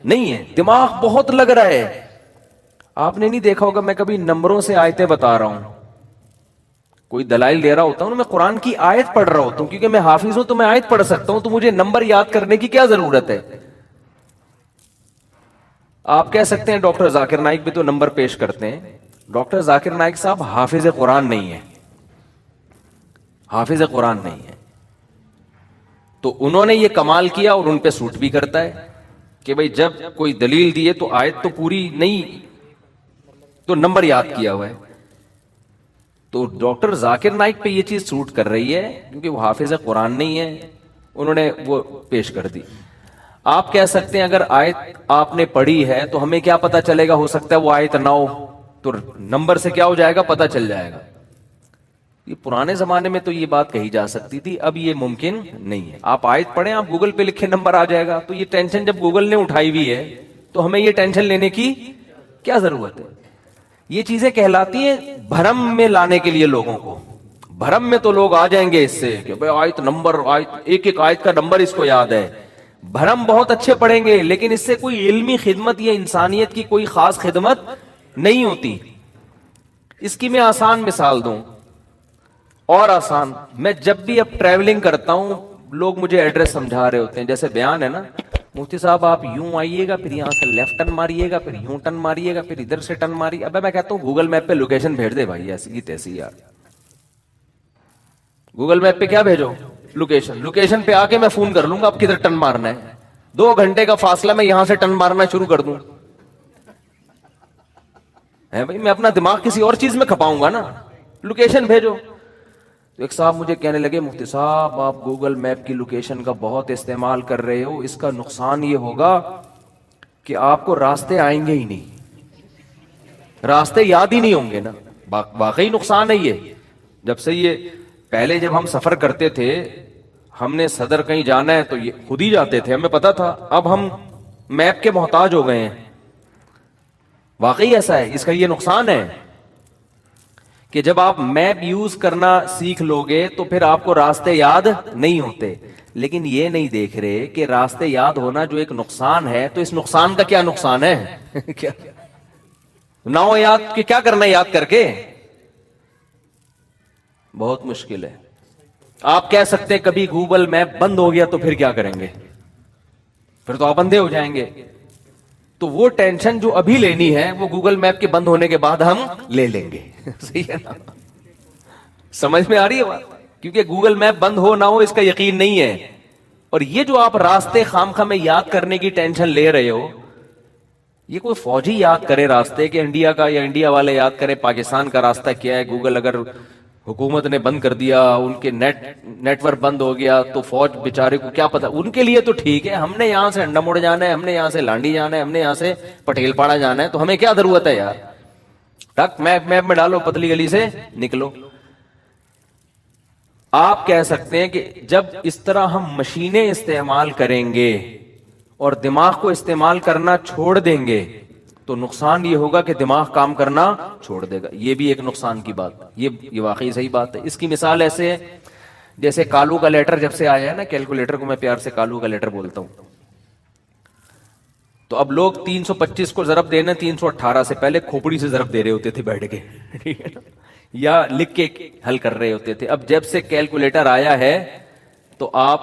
نہیں ہے, دماغ بہت لگ رہا ہے. آپ نے نہیں دیکھا ہوگا میں کبھی نمبروں سے آیتیں بتا رہا ہوں, کوئی دلائل دے رہا ہوتا ہوں, میں قرآن کی آیت پڑھ رہا ہوتا ہوں, کیونکہ میں حافظ ہوں تو میں آیت پڑھ سکتا ہوں, تو مجھے نمبر یاد کرنے کی کیا ضرورت ہے؟ آپ کہہ سکتے ہیں ڈاکٹر ذاکر نائک بھی تو نمبر پیش کرتے ہیں. ڈاکٹر ذاکر نائک صاحب حافظ قرآن نہیں ہے, حافظ قرآن نہیں ہے. تو انہوں نے یہ کمال کیا اور ان پہ سوٹ بھی کرتا ہے کہ بھئی جب کوئی دلیل دیے تو آیت تو پوری نہیں, تو نمبر یاد کیا ہوا ہے. تو ڈاکٹر ذاکر نائک پہ یہ چیز سوٹ کر رہی ہے کیونکہ وہ حافظ قرآن نہیں ہے, انہوں نے وہ پیش کر دی. آپ کہہ سکتے ہیں اگر آیت آپ نے پڑھی ہے تو ہمیں کیا پتا چلے گا, ہو سکتا ہے وہ آیت نہ ہو, تو نمبر سے کیا ہو جائے گا, پتا چل جائے گا. یہ پرانے زمانے میں تو یہ بات کہی جا سکتی تھی, اب یہ ممکن نہیں ہے. آپ آیت پڑھیں, آپ گوگل پہ لکھیں نمبر آ جائے گا. تو یہ ٹینشن جب گوگل نے اٹھائی ہوئی ہے تو ہمیں یہ ٹینشن لینے کی کیا ضرورت ہے؟ یہ چیزیں کہلاتی ہیں بھرم میں لانے کے لیے لوگوں کو. بھرم میں تو لوگ آ جائیں گے اس سے کہ بھئی آیت نمبر, آیت ایک ایک آیت کا نمبر اس کو یاد ہے. بھرم بہت اچھے پڑھیں گے لیکن اس سے کوئی علمی خدمت یا انسانیت کی کوئی خاص خدمت نہیں ہوتی. اس کی میں آسان مثال دوں, اور آسان, میں جب بھی اب ٹریولنگ کرتا ہوں لوگ مجھے ایڈریس سمجھا رہے ہوتے ہیں, جیسے بیان ہے نا, مفتی صاحب آپ یوں آئیے گا, پھر یہاں سے لیفٹ ٹرن ماریے گا, پھر یوں ٹرن ماریے گا, پھر ادھر سے ٹرن ماریے. اب میں کہتا ہوں گوگل میپ پہ لوکیشن بھیج دے بھائی, ایسی کی تیسی یار. گوگل میپ پہ کیا بھیجو, لوکیشن. لوکیشن پہ آ کے میں فون کر لوں گا آپ کدھر ٹرن مارنا ہے. 2 گھنٹے کا فاصلہ, میں یہاں سے ٹرن مارنا شروع کر دوں ہے بھائی, میں اپنا دماغ کسی اور چیز میں کھپاؤں گا نا. لوکیشن بھیجو. تو ایک صاحب مجھے کہنے لگے مفتی صاحب آپ گوگل میپ کی لوکیشن کا بہت استعمال کر رہے ہو, اس کا نقصان یہ ہوگا کہ آپ کو راستے آئیں گے ہی نہیں, راستے یاد ہی نہیں ہوں گے نا. واقعی نقصان ہے یہ. جب سے یہ پہلے جب ہم سفر کرتے تھے, ہم نے صدر کہیں جانا ہے تو یہ خود ہی جاتے تھے, ہمیں پتا تھا. اب ہم میپ کے محتاج ہو گئے ہیں. واقعی ایسا ہے, اس کا یہ نقصان ہے کہ جب آپ میپ یوز کرنا سیکھ لو گے تو پھر آپ کو راستے یاد نہیں ہوتے. لیکن یہ نہیں دیکھ رہے کہ راستے یاد ہونا جو ایک نقصان ہے, تو اس نقصان کا کیا نقصان ہے کیا نہ ہو یاد, کہ کیا کرنا ہے یاد کر کے, بہت مشکل ہے. آپ کہہ سکتے ہیں کبھی گوگل میپ بند ہو گیا تو پھر کیا کریں گے, پھر تو آپ اندھے ہو جائیں گے. تو وہ ٹینشن جو ابھی لینی ہے وہ گوگل میپ کے بند ہونے کے بعد ہم لے لیں گے. صحیح ہے نا, سمجھ میں آ رہی ہے بات؟ کیونکہ گوگل میپ بند ہو نہ ہو اس کا یقین نہیں ہے. اور یہ جو آپ راستے خامخواہ میں یاد کرنے کی ٹینشن لے رہے ہو, یہ کوئی فوجی یاد کرے راستے کہ انڈیا کا, یا انڈیا والے یاد کرے پاکستان کا راستہ کیا ہے. گوگل اگر حکومت نے بند کر دیا, ان کے نیٹ ورک بند ہو گیا, تو فوج بیچارے کو کیا پتا. ان کے لیے تو ٹھیک ہے, ہم نے یہاں سے انڈا موڑ جانا ہے, ہم نے یہاں سے لانڈی جانا ہے, ہم نے یہاں سے پٹیل پاڑا جانا ہے, تو ہمیں کیا ضرورت ہے یار, ٹک میپ میں ڈالو, پتلی گلی سے نکلو. آپ کہہ سکتے ہیں کہ جب اس طرح ہم مشینیں استعمال کریں گے اور دماغ کو استعمال کرنا چھوڑ دیں گے تو نقصان یہ ہوگا کہ دماغ کام کرنا چھوڑ دے گا. یہ بھی ایک نقصان کی بات ہے. یہ واقعی صحیح بات ہے. اس کی مثال ایسے ہے جیسے کالو کا لیٹر جب سے آیا ہے نا, کیلکولیٹر کو میں پیار سے کالو کا لیٹر بولتا ہوں, تو اب لوگ 325 کو ضرب دینا 318 سے پہلے کھوپڑی سے ضرب دے رہے ہوتے تھے بیٹھ کے, ٹھیک ہے نا, یا لکھ کے حل کر رہے ہوتے تھے. اب جب سے کیلکولیٹر آیا ہے تو آپ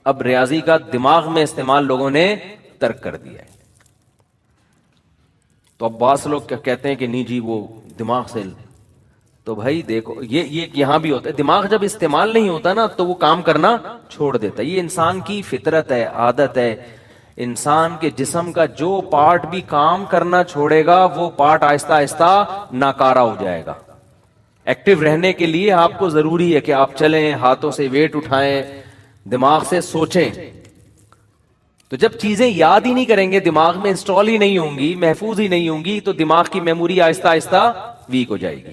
اب ریاضی کا دماغ میں استعمال لوگوں نے ترک کر دیا ہے. تو اب بعض لوگ کہتے ہیں کہ نہیں جی وہ دماغ سے, تو بھائی دیکھو یہ یہاں بھی ہوتا ہے. دماغ جب استعمال نہیں ہوتا نا تو وہ کام کرنا چھوڑ دیتا ہے. یہ انسان کی فطرت ہے, عادت ہے. انسان کے جسم کا جو پارٹ بھی کام کرنا چھوڑے گا وہ پارٹ آہستہ آہستہ ناکارہ ہو جائے گا. ایکٹیو رہنے کے لیے آپ کو ضروری ہے کہ آپ چلیں, ہاتھوں سے ویٹ اٹھائیں, دماغ سے سوچیں. تو جب چیزیں یاد ہی نہیں کریں گے, دماغ میں انسٹال ہی نہیں ہوں گی, محفوظ ہی نہیں ہوں گی, تو دماغ کی میموری آہستہ آہستہ ویک ہو جائے گی.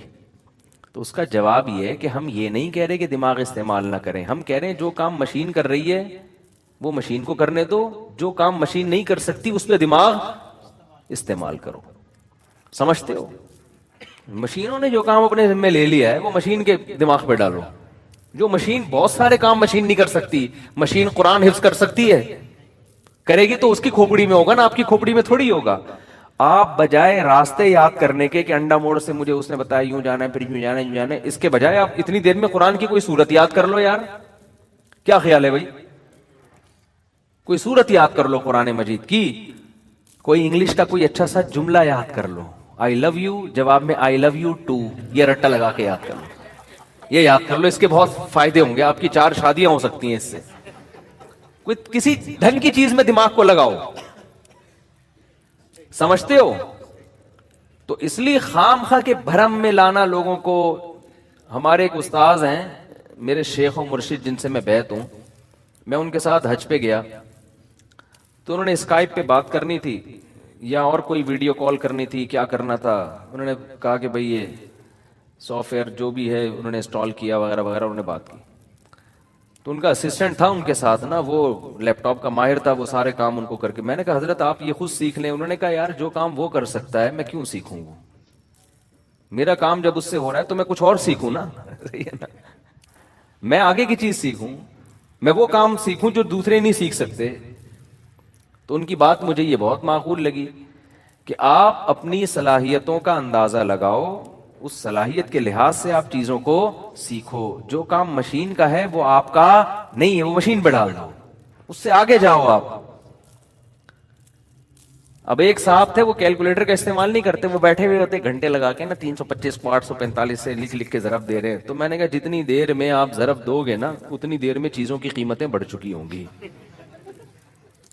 تو اس کا جواب یہ ہے کہ ہم یہ نہیں کہہ رہے کہ دماغ استعمال نہ کریں, ہم کہہ رہے ہیں جو کام مشین کر رہی ہے وہ مشین کو کرنے دو, جو کام مشین نہیں کر سکتی اس پہ دماغ استعمال کرو. سمجھتے ہو؟ مشینوں نے جو کام اپنے ذمہ لے لیا ہے وہ مشین کے دماغ پہ ڈالو. جو مشین, بہت سارے کام مشین نہیں کر سکتی. مشین قرآن حفظ کر سکتی ہے, کرے گی تو اس کی کھوپڑی میں ہوگا نا, آپ کی کھوپڑی میں تھوڑی ہوگا. آپ بجائے راستے یاد کرنے کے کہ انڈا موڑ سے مجھے اس نے بتایا یوں جانا ہے, پھر یوں جانا ہے, یوں جانا ہے, اس کے بجائے آپ اتنی دیر میں قرآن کی کوئی سورت یاد کر لو یار. کیا خیال ہے بھائی؟ کوئی سورت یاد کر لو قرآن مجید کی, کوئی انگلش کا کوئی اچھا سا جملہ یاد کر لو. آئی لو یو جواب میں آئی لو یو ٹو, یہ رٹا لگا کے یاد کر لو, یہ یاد کر لو. اس کے بہت فائدے ہوں گے, آپ کی 4 شادیاں ہو سکتی ہیں اس سے. کوئی کسی ڈھنگ کی چیز میں دماغ کو لگاؤ. سمجھتے ہو؟ تو اس لیے خام خواہ کے بھرم میں لانا لوگوں کو. ہمارے ایک استاذ ہیں, میرے شیخ و مرشد جن سے میں بیعت ہوں, میں ان کے ساتھ حج پہ گیا تو انہوں نے اسکائپ پہ بات کرنی تھی یا اور کوئی ویڈیو کال کرنی تھی, کیا کرنا تھا. انہوں نے کہا کہ بھئی یہ سافٹ ویئر جو بھی ہے انہوں نے انسٹال کیا وغیرہ وغیرہ, انہوں نے بات کی. تو ان کا اسسٹنٹ تھا ان کے ساتھ نا, وہ لیپ ٹاپ کا ماہر تھا, وہ سارے کام ان کو کر کے. میں نے کہا حضرت آپ یہ خود سیکھ لیں. انہوں نے کہا یار جو کام وہ کر سکتا ہے میں کیوں سیکھوں, وہ میرا کام جب اس سے ہو رہا ہے تو میں کچھ اور سیکھوں نا. میں آگے کی چیز سیکھوں, میں وہ کام سیکھوں جو دوسرے نہیں سیکھ سکتے. تو ان کی بات مجھے یہ بہت معقول لگی کہ آپ اپنی صلاحیتوں کا اندازہ لگاؤ, اس صلاحیت کے لحاظ سے آپ چیزوں کو سیکھو. جو کام مشین کا ہے وہ آپ کا نہیں ہے, وہ مشین پہ ڈال دو, اس سے آگے جاؤ آپ. اب ایک صاحب تھے وہ کیلکولیٹر کا استعمال نہیں کرتے, وہ بیٹھے ہوئے ہوتے گھنٹے لگا کے نا 325 کو 845 سے لکھ لکھ کے ضرب دے رہے ہیں. تو میں نے کہا جتنی دیر میں آپ ضرب دو گے نا اتنی دیر میں چیزوں کی قیمتیں بڑھ چکی ہوں گی.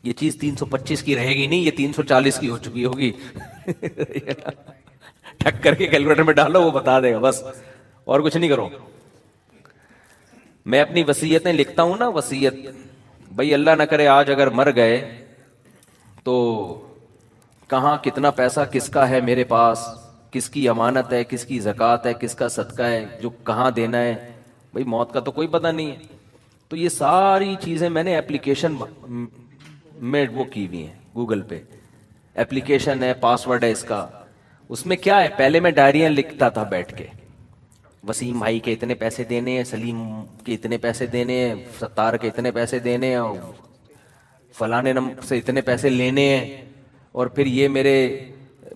یہ چیز 325 کی رہے گی نہیں, یہ 340 کی ہو چکی ہوگی. ٹھک کر کے کیلکولیٹر میں ڈالو, وہ بتا دے گا بس, اور کچھ نہیں کرو. میں اپنی وصیتیں لکھتا ہوں نا, وصیت, بھائی اللہ نہ کرے آج اگر مر گئے تو کہاں کتنا پیسہ کس کا ہے میرے پاس, کس کی امانت ہے, کس کی زکوٰۃ ہے, کس کا صدقہ ہے, جو کہاں دینا ہے. بھائی موت کا تو کوئی پتہ نہیں ہے. تو یہ ساری چیزیں میں نے اپلیکیشن میں وہ کی ہوئی ہیں, گوگل پہ اپلیکیشن ہے, پاسورڈ ہے اس کا. اس میں کیا ہے, پہلے میں ڈائریاں لکھتا تھا بیٹھ کے, وسیم بھائی کے اتنے پیسے دینے ہیں, سلیم کے اتنے پیسے دینے ہیں, ستار کے اتنے پیسے دینے ہیں, اور فلانے نمبر سے اتنے پیسے لینے ہیں, اور پھر یہ میرے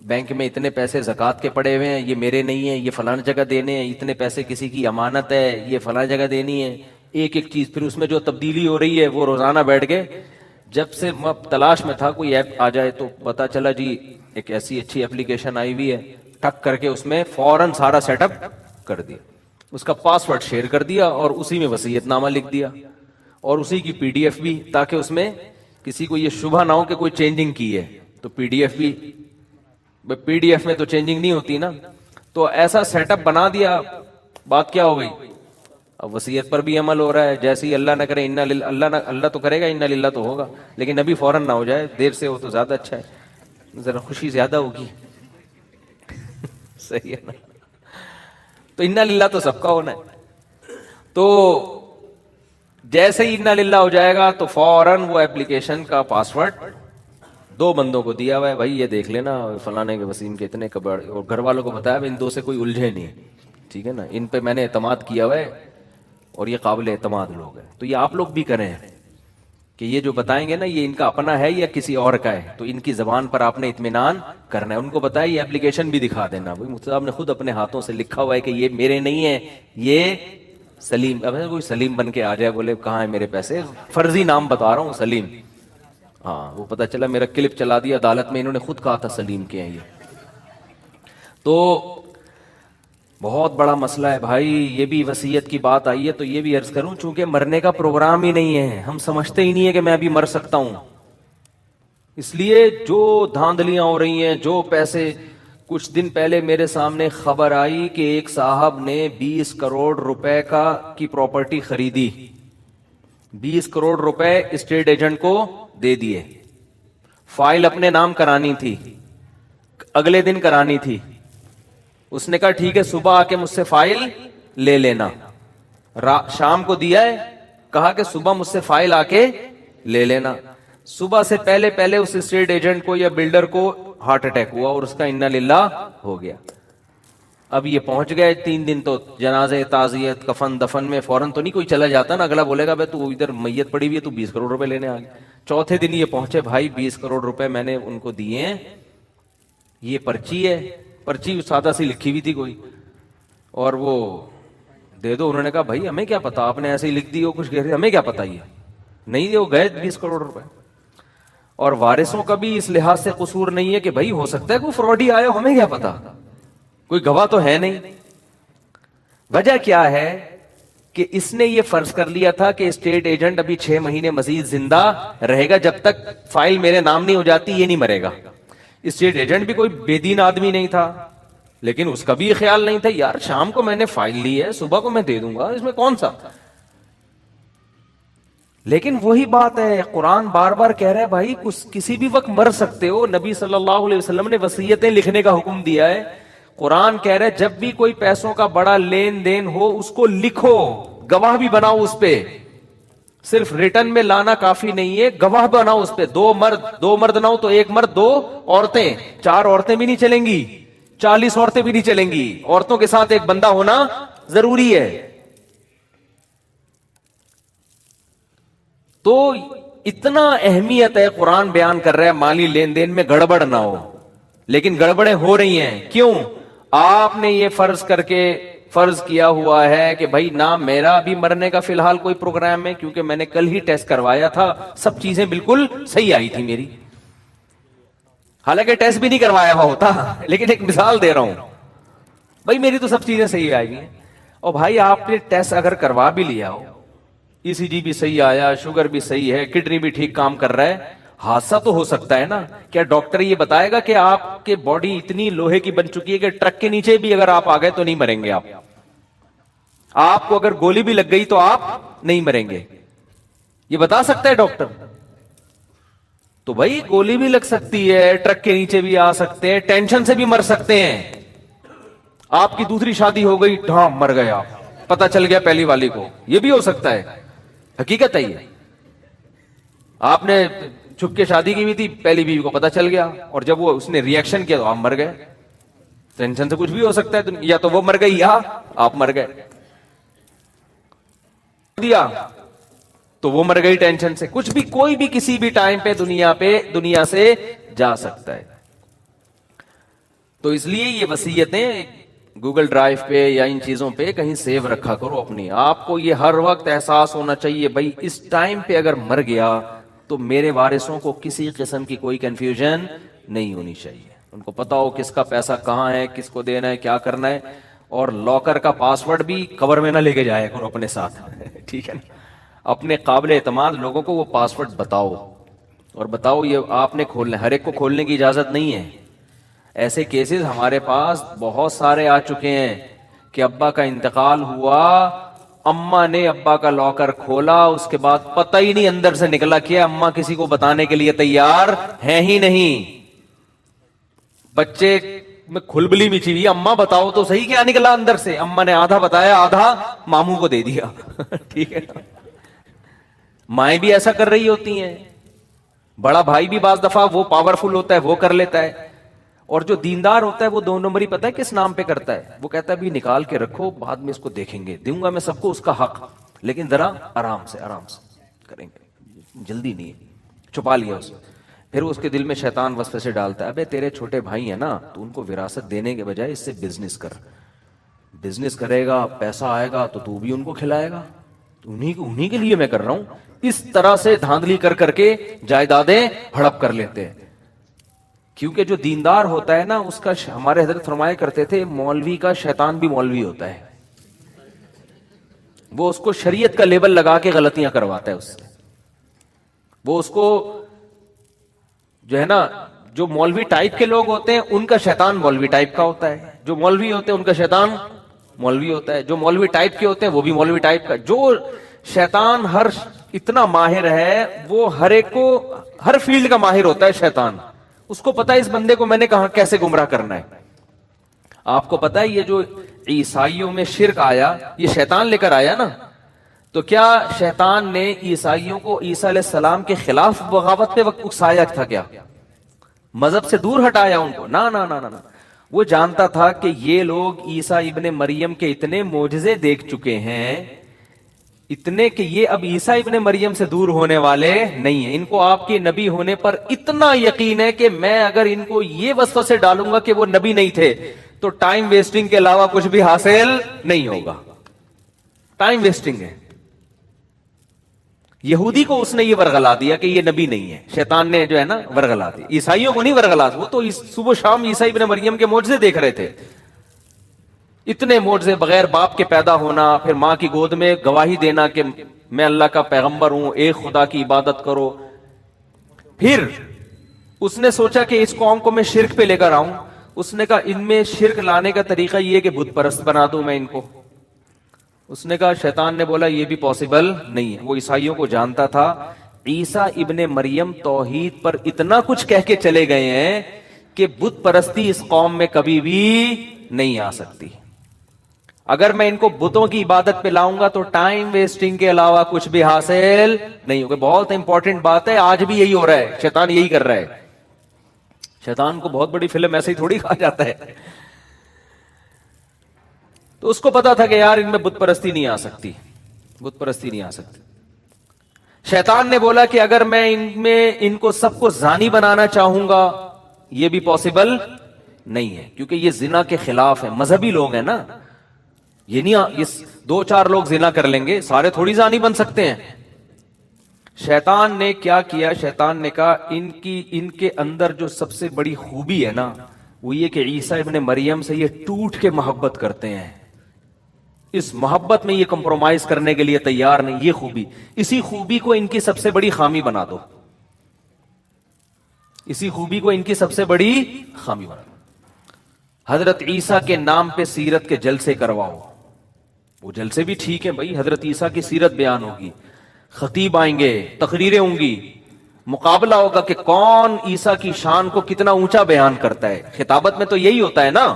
بینک میں اتنے پیسے زکوٰۃ کے پڑے ہوئے ہیں, یہ میرے نہیں ہیں, یہ فلاں جگہ دینے ہیں, اتنے پیسے کسی کی امانت ہے, یہ فلاں جگہ دینی ہے. ایک ایک چیز, پھر اس میں جو تبدیلی ہو رہی ہے وہ روزانہ بیٹھ کے. جب سے میں تلاش میں تھا کوئی ایپ آ جائے تو پتا چلا جی ایک ایسی اچھی اپلیکیشن آئی ہوئی ہے, ٹک کر کے اس میں فوراً سارا سیٹ اپ کر دیا, اس کا پاسورڈ شیئر کر دیا اور اسی میں وصیت نامہ لکھ دیا, اور اسی کی پی ڈی ایف بھی, تاکہ اس میں کسی کو یہ شبہ نہ ہو کہ کوئی چینجنگ کی ہے. تو پی ڈی ایف بھی, پی ڈی ایف میں تو چینجنگ نہیں ہوتی نا, تو ایسا سیٹ اپ بنا دیا. بات کیا ہو گئی, اب وصیت پر بھی عمل ہو رہا ہے. جیسے ہی اللہ نہ کرے اللہ تو کرے گا, انا للہ تو ہوگا, لیکن ابھی فوراً نہ ہو جائے, دیر سے ہو تو زیادہ اچھا ہے, ذرا خوشی زیادہ ہوگی. صحیح ہے نا. تو انا للہ تو سب کا ہونا ہے. تو جیسے ہی انا للہ ہو جائے گا تو فوراً وہ ایپلیکیشن کا پاسورڈ 2 بندوں کو دیا ہوا ہے، بھائی یہ دیکھ لینا فلانے کے وسیم کے اتنے کبڑ، اور گھر والوں کو بتایا ان 2 سے کوئی الجھے نہیں، ٹھیک ہے نا، ان پہ میں نے اعتماد کیا ہوا ہے اور یہ قابل اعتماد لوگ ہیں۔ تو یہ آپ لوگ بھی کریں کہ یہ جو بتائیں گے نا یہ ان کا اپنا ہے یا کسی اور کا ہے، تو ان کی زبان پر آپ نے اطمینان کرنا ہے۔ ان کو بتائیں یہ ایپلیکیشن بھی دکھا دینا، بھائی مفتی صاحب نے خود اپنے ہاتھوں سے لکھا ہوا ہے کہ یہ میرے نہیں ہے، یہ سلیم۔ اب کوئی سلیم بن کے آ جائے بولے کہاں ہے میرے پیسے، فرضی نام بتا رہا ہوں سلیم، ہاں وہ پتا چلا میرا کلپ چلا دیا عدالت میں، انہوں نے خود کہا تھا سلیم کے ہیں یہ۔ تو بہت بڑا مسئلہ ہے بھائی، یہ بھی وصیت کی بات آئی ہے تو یہ بھی عرض کروں، چونکہ مرنے کا پروگرام ہی نہیں ہے، ہم سمجھتے ہی نہیں ہے کہ میں ابھی مر سکتا ہوں، اس لیے جو دھاندلیاں ہو رہی ہیں، جو پیسے، کچھ دن پہلے میرے سامنے خبر آئی کہ ایک صاحب نے 20 کروڑ روپے کی پراپرٹی خریدی، 20 کروڑ روپے اسٹیٹ ایجنٹ کو دے دیے، فائل اپنے نام کرانی تھی، اگلے دن کرانی تھی، اس نے کہا ٹھیک ہے صبح آ کے مجھ سے فائل لے لینا، شام کو دیا ہے، کہا کہ صبح مجھ سے فائل آ کے لے لینا، صبح سے پہلے پہلے اس اسٹیٹ ایجنٹ کو یا بلڈر کو ہارٹ اٹیک ہوا اور اس کا انا للہ ہو گیا۔ اب یہ پہنچ گئے 3 دن تو جنازے، تعزیت، کفن دفن میں فوراً تو نہیں کوئی چلا جاتا نا، اگلا بولے گا بھائی تو ادھر میت پڑی ہوئی ہے تو 20 کروڑ روپے لینے آ گیا۔ چوتھے دن یہ پہنچے، بھائی 20 کروڑ روپے میں نے ان کو دیے ہیں، یہ پرچی ہے، پرچی سادہ سی لکھی ہوئی تھی کوئی، اور وہ دے دو۔ انہوں نے کہا بھائی ہمیں کیا پتا، آپ نے ایسے ہی لکھ دی ہو کچھ کہہ رہے، ہمیں کیا پتا، یہ نہیں دے، وہ گئے 20 کروڑ روپے۔ اور وارثوں کا بھی اس لحاظ سے قصور نہیں ہے کہ بھائی ہو سکتا ہے کوئی فراڈی آیا، ہمیں کیا پتا، کوئی گواہ تو ہے نہیں۔ وجہ کیا ہے کہ اس نے یہ فرض کر لیا تھا کہ اسٹیٹ ایجنٹ ابھی 6 مہینے مزید زندہ رہے گا، جب تک فائل میرے نام نہیں ہو جاتی یہ نہیں مرے گا۔ اسٹیٹ ایجنٹ بھی کوئی بے دین آدمی نہیں تھا، لیکن اس کا بھی یہ خیال نہیں تھا یار شام کو میں نے فائل لی ہے، صبح کو میں دے دوں گا، اس میں کون سا۔ لیکن وہی بات ہے، قرآن بار بار کہہ رہا ہے بھائی کسی بھی وقت مر سکتے ہو، نبی صلی اللہ علیہ وسلم نے وصیتیں لکھنے کا حکم دیا ہے، قرآن کہہ رہا ہے جب بھی کوئی پیسوں کا بڑا لین دین ہو اس کو لکھو، گواہ بھی بناؤ اس پہ، صرف ریٹن میں لانا کافی نہیں ہے، گواہ بناؤ اس پہ، 2 مرد نہ ہو تو 1 مرد 2 عورتیں، 4 عورتیں بھی نہیں چلیں گی، 40 عورتیں بھی نہیں چلیں گی، عورتوں کے ساتھ 1 بندہ ہونا ضروری ہے۔ تو اتنا اہمیت ہے، قرآن بیان کر رہا ہے مالی لین دین میں گڑبڑ نہ ہو، لیکن گڑبڑیں ہو رہی ہیں، کیوں؟ آپ نے یہ فرض کیا ہوا ہے کہ بھائی نہ میرا بھی مرنے کا فی الحال کوئی پروگرام ہے، کیونکہ میں نے کل ہی ٹیسٹ کروایا تھا، سب چیزیں بالکل صحیح آئی تھی میری، حالانکہ ٹیسٹ بھی نہیں کروایا ہوا ہوتا، لیکن ایک مثال دے رہا ہوں، بھائی میری تو سب چیزیں صحیح آئی ہیں۔ اور بھائی آپ نے ٹیسٹ اگر کروا بھی لیا ہو، ای سی جی بھی صحیح آیا، شوگر بھی صحیح ہے، کڈنی بھی ٹھیک کام کر رہا ہے، حادثہ تو ہو سکتا ہے نا، کیا ڈاکٹر یہ بتائے گا کہ آپ کے باڈی اتنی لوہے کی بن چکی ہے کہ ٹرک کے نیچے بھی اگر آپ آ گئے تو نہیں مریں گے آپ کو اگر گولی بھی لگ گئی تو آپ نہیں مریں گے، یہ بتا سکتا ہے ڈاکٹر؟ تو بھائی گولی بھی لگ سکتی ہے، ٹرک کے نیچے بھی آ سکتے ہیں، ٹینشن سے بھی مر سکتے ہیں، آپ کی دوسری شادی ہو گئی، ڈھام مر گئے آپ، پتہ چل گیا پہلی والی کو، یہ بھی ہو سکتا ہے، حقیقت ہے یہ۔ آپ نے چھپ کے شادی کی ہوئی تھی، پہلی بیوی کو پتہ چل گیا، اور جب وہ اس نے ری ایکشن کیا تو آپ مر گئے، ٹینشن سے کچھ بھی ہو سکتا ہے، یا تو وہ مر گئی یا آپ مر گئے، دیا تو وہ مر گئی ٹینشن سے، کچھ بھی، کوئی بھی کسی بھی ٹائم پہ دنیا سے جا سکتا ہے۔ تو اس لیے یہ وصیتیں گوگل ڈرائیو پہ یا ان چیزوں پہ کہیں سیو رکھا کرو اپنی، آپ کو یہ ہر وقت احساس ہونا چاہیے بھائی اس ٹائم پہ اگر مر گیا تو میرے وارثوں کو کسی قسم کی کوئی کنفیوژن نہیں ہونی چاہیے، ان کو پتا ہو کس کا پیسہ کہاں ہے، کس کو دینا ہے، کیا کرنا ہے، اور لاکر کا پاسورڈ بھی قبر میں نہ لے کے جایا کرو اپنے ساتھ ٹھیک ہے نا، اپنے قابل اعتماد لوگوں کو وہ پاسورڈ بتاؤ، اور بتاؤ یہ آپ نے کھولنا ہے، ہر ایک کو کھولنے کی اجازت نہیں ہے۔ ایسے کیسز ہمارے پاس بہت سارے آ چکے ہیں کہ ابا کا انتقال ہوا، اماں نے ابا کا لاکر کھولا، اس کے بعد پتہ ہی نہیں اندر سے نکلا کیا، اماں کسی کو بتانے کے لیے تیار ہیں ہی نہیں، بچے میں کھلبلی مچی ہوئی, اما بتاؤ تو صحیح کیا نکلا اندر سے. اما نے آدھا بتایا, آدھا ماموں کو دے دیا. ٹھیک ہے, مائیں بھی ایسا کر رہی ہوتی ہیں. بڑا بھائی بھی بعض دفعہ وہ پاورفل ہوتا ہے, وہ کر لیتا ہے, اور جو دیندار ہوتا ہے وہ 2 نمبری پتہ ہے کس نام پہ کرتا ہے, وہ کہتا ہے بھی نکال کے رکھو, بعد میں اس کو دیکھیں گے, دوں گا میں سب کو اس کا حق, لیکن ذرا آرام سے کریں گے, جلدی نہیں ہے. چھپا لیا اس نے. پھر اس کے دل میں شیطان وسوسے سے ڈالتا ہے, ابے تیرے چھوٹے بھائی ہیں نا, تو ان کو وراثت دینے کے بجائے اس سے بزنس کر, بزنس کرے گا, پیسہ آئے گا تو بھی ان کو کھلائے گا, انہی کے لیے میں کر رہا ہوں. اس طرح سے دھاندلی کر کر کے جائیدادیں ہڑپ کر لیتے ہیں. کیونکہ جو دیندار ہوتا ہے نا, اس کا ہمارے حضرت فرمایا کرتے تھے, مولوی کا شیطان بھی مولوی ہوتا ہے. وہ اس کو شریعت کا لیبل لگا کے غلطیاں کرواتا ہے اس سے. وہ اس کو جو ہے نا, جو مولوی ٹائپ کے لوگ ہوتے ہیں ان کا شیطان مولوی ٹائپ کا ہوتا ہے, جو مولوی ہوتے ہیں ان کا شیطان مولوی ہوتا ہے, جو مولوی ٹائپ کے ہوتے ہیں وہ بھی مولوی ٹائپ کا. جو شیطان اتنا ماہر ہے, وہ ہر ایک کو ہر فیلڈ کا ماہر ہوتا ہے شیطان. اس کو پتا ہے اس بندے کو میں نے کہاں کیسے گمراہ کرنا ہے. آپ کو پتا ہے یہ جو عیسائیوں میں شرک آیا, یہ شیطان لے کر آیا نا. تو کیا شیطان نے عیسائیوں کو عیسیٰ علیہ السلام کے خلاف بغاوت پہ وقت اکسایا تھا کیا؟ مذہب سے دور ہٹایا ان کو؟ نا نا نا نا. وہ جانتا تھا کہ یہ لوگ عیسیٰ ابن مریم کے اتنے معجزے دیکھ چکے ہیں, اتنے کہ یہ اب عیسیٰ ابن مریم سے دور ہونے والے نہیں ہیں. ان کو آپ کے نبی ہونے پر اتنا یقین ہے کہ میں اگر ان کو یہ وسوسے ڈالوں گا کہ وہ نبی نہیں تھے تو ٹائم ویسٹنگ کے علاوہ کچھ بھی حاصل نہیں ہوگا. ٹائم ویسٹنگ ہے. یہودی کو اس نے یہ ورغلا دیا کہ یہ نبی نہیں ہے, شیطان نے جو ہے نا ورغلا دیا. عیسائیوں کو نہیں ورغلا, وہ تو صبح شام عیسیٰ ابن مریم کے معجزے دیکھ رہے تھے. اتنے معجزے, بغیر باپ کے پیدا ہونا, پھر ماں کی گود میں گواہی دینا کہ میں اللہ کا پیغمبر ہوں, ایک خدا کی عبادت کرو. پھر اس نے سوچا کہ اس قوم کو میں شرک پہ لے کر آؤں. اس نے کہا ان میں شرک لانے کا طریقہ یہ کہ بت پرست بنا دوں میں ان کو. اس نے کہا, شیطان نے بولا یہ بھی پاسبل نہیں ہے. وہ عیسائیوں کو جانتا تھا, عیسیٰ ابن مریم توحید پر اتنا کچھ کہہ کے چلے گئے ہیں کہ بت پرستی اس قوم میں کبھی بھی نہیں آ سکتی. اگر میں ان کو بتوں کی عبادت پہ لاؤں گا تو ٹائم ویسٹنگ کے علاوہ کچھ بھی حاصل نہیں ہوگا. بہت امپورٹنٹ بات ہے, آج بھی یہی ہو رہا ہے, شیطان یہی کر رہا ہے. شیطان کو بہت بڑی فلم ایسے ہی تھوڑی کہا جاتا ہے. تو اس کو پتا تھا کہ یار ان میں بت پرستی نہیں آ سکتی, بت پرستی نہیں آ سکتی. شیطان نے بولا کہ اگر میں ان کو سب کو زانی بنانا چاہوں گا یہ بھی پاسبل نہیں ہے, کیونکہ یہ زنا کے خلاف ہے. مذہبی لوگ ہیں نا, یہ نہیں, یہ 2-4 لوگ زنا کر لیں گے, سارے تھوڑی زانی بن سکتے ہیں. شیطان نے کیا کیا, شیطان نے کہا ان کے اندر جو سب سے بڑی خوبی ہے نا وہ یہ کہ عیسیٰ ابن مریم سے یہ ٹوٹ کے محبت کرتے ہیں. اس محبت میں یہ کمپرومائز کرنے کے لیے تیار نہیں. یہ خوبی, اسی خوبی کو ان کی سب سے بڑی خامی بنا دو, اسی خوبی کو ان کی سب سے بڑی خامی بنا دو. حضرت عیسیٰ کے نام پہ سیرت کے جلسے کرواؤ. وہ جلسے بھی ٹھیک ہے بھائی, حضرت عیسیٰ کی سیرت بیان ہوگی, خطیب آئیں گے, تقریریں ہوں گی, مقابلہ ہوگا کہ کون عیسیٰ کی شان کو کتنا اونچا بیان کرتا ہے. خطابت میں تو یہی ہوتا ہے نا.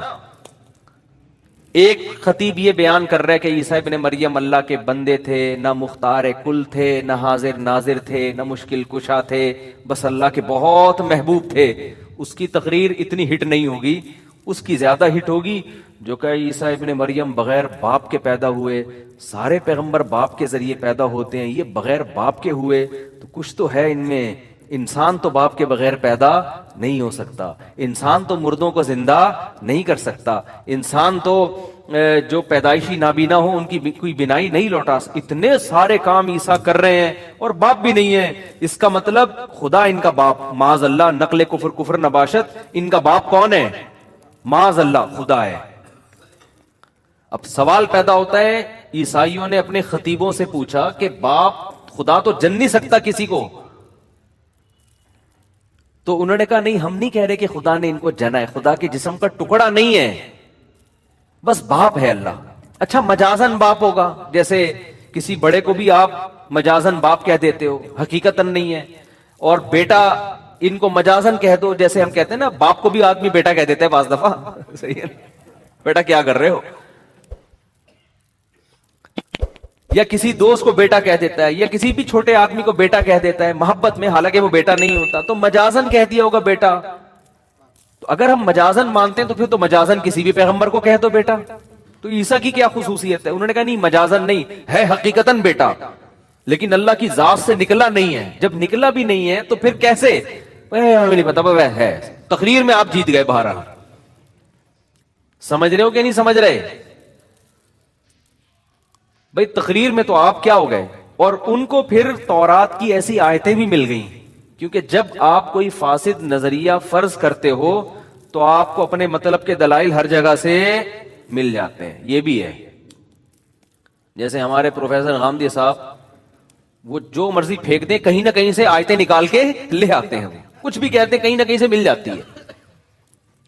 ایک خطیب یہ بیان کر رہا ہے کہ عیسیٰ ابن مریم اللہ کے بندے تھے, نہ مختار کل تھے, نہ حاضر ناظر تھے, نہ مشکل کشا تھے, بس اللہ کے بہت محبوب تھے. اس کی تقریر اتنی ہٹ نہیں ہوگی, اس کی زیادہ ہٹ ہوگی جو کہ عیسیٰ ابن مریم بغیر باپ کے پیدا ہوئے. سارے پیغمبر باپ کے ذریعے پیدا ہوتے ہیں, یہ بغیر باپ کے ہوئے, تو کچھ تو ہے ان میں. انسان تو باپ کے بغیر پیدا نہیں ہو سکتا, انسان تو مردوں کو زندہ نہیں کر سکتا, انسان تو جو پیدائشی نابینا ہو ان کی کوئی بینائی نہیں لوٹا. اتنے سارے کام عیسیٰ کر رہے ہیں اور باپ بھی نہیں ہے. اس کا مطلب خدا ان کا باپ, معاذ اللہ, نقل کفر نباشت, ان کا باپ کون ہے؟ معاذ اللہ, خدا ہے. اب سوال پیدا ہوتا ہے, عیسائیوں نے اپنے خطیبوں سے پوچھا کہ باپ خدا تو جن نہیں سکتا کسی کو, تو انہوں نے کہا نہیں, ہم نہیں کہہ رہے کہ خدا نے ان کو جنا ہے, خدا کے جسم کا ٹکڑا نہیں ہے, بس باپ ہے اللہ. اچھا مجازن باپ ہوگا, جیسے کسی بڑے کو بھی آپ مجازن باپ کہہ دیتے ہو, حقیقتاً نہیں ہے. اور بیٹا ان کو مجازن کہہ دو، جیسے ہم کہتے ہیں نا باپ کو بھی آدمی بیٹا کہہ دیتا ہے بعض دفعہ، صحیح ہے، بیٹا کیا کر رہے ہو، یا کسی دوست کو بیٹا کہہ دیتا ہے، یا کسی بھی چھوٹے آدمی کو بیٹا کہہ دیتا ہے محبت میں، حالانکہ وہ بیٹا نہیں ہوتا، تو مجازن کہہ دیا ہوگا بیٹا. تو اگر ہم مجازن مانتے ہیں تو پھر تو مجازن کسی بھی پیغمبر کو کہہ دو بیٹا. تو عیسیٰ کی کیا خصوصیت ہے؟ انہوں نے کہا نہیں مجازن نہیں ہے، حقیقتاً بیٹا، لیکن اللہ کی ذات سے نکلا نہیں ہے. جب نکلا بھی نہیں ہے تو پھر کیسے؟ ہمیں نہیں پتا، وہ ہے. تقریر میں آپ جیت گئے. بہرحال سمجھ رہے ہو کہ نہیں سمجھ رہے؟ بھائی تقریر میں تو آپ کیا ہو گئے. اور ان کو پھر تورات کی ایسی آیتیں بھی مل گئیں، کیونکہ جب آپ کوئی فاسد نظریہ فرض کرتے ہو تو آپ کو اپنے مطلب کے دلائل ہر جگہ سے مل جاتے ہیں. یہ بھی ہے، جیسے ہمارے پروفیسر غامدی صاحب، وہ جو مرضی پھینک دیں کہیں نہ کہیں سے آیتیں نکال کے لے آتے ہیں. کچھ بھی کہتے ہیں کہیں نہ کہیں سے مل جاتی ہے.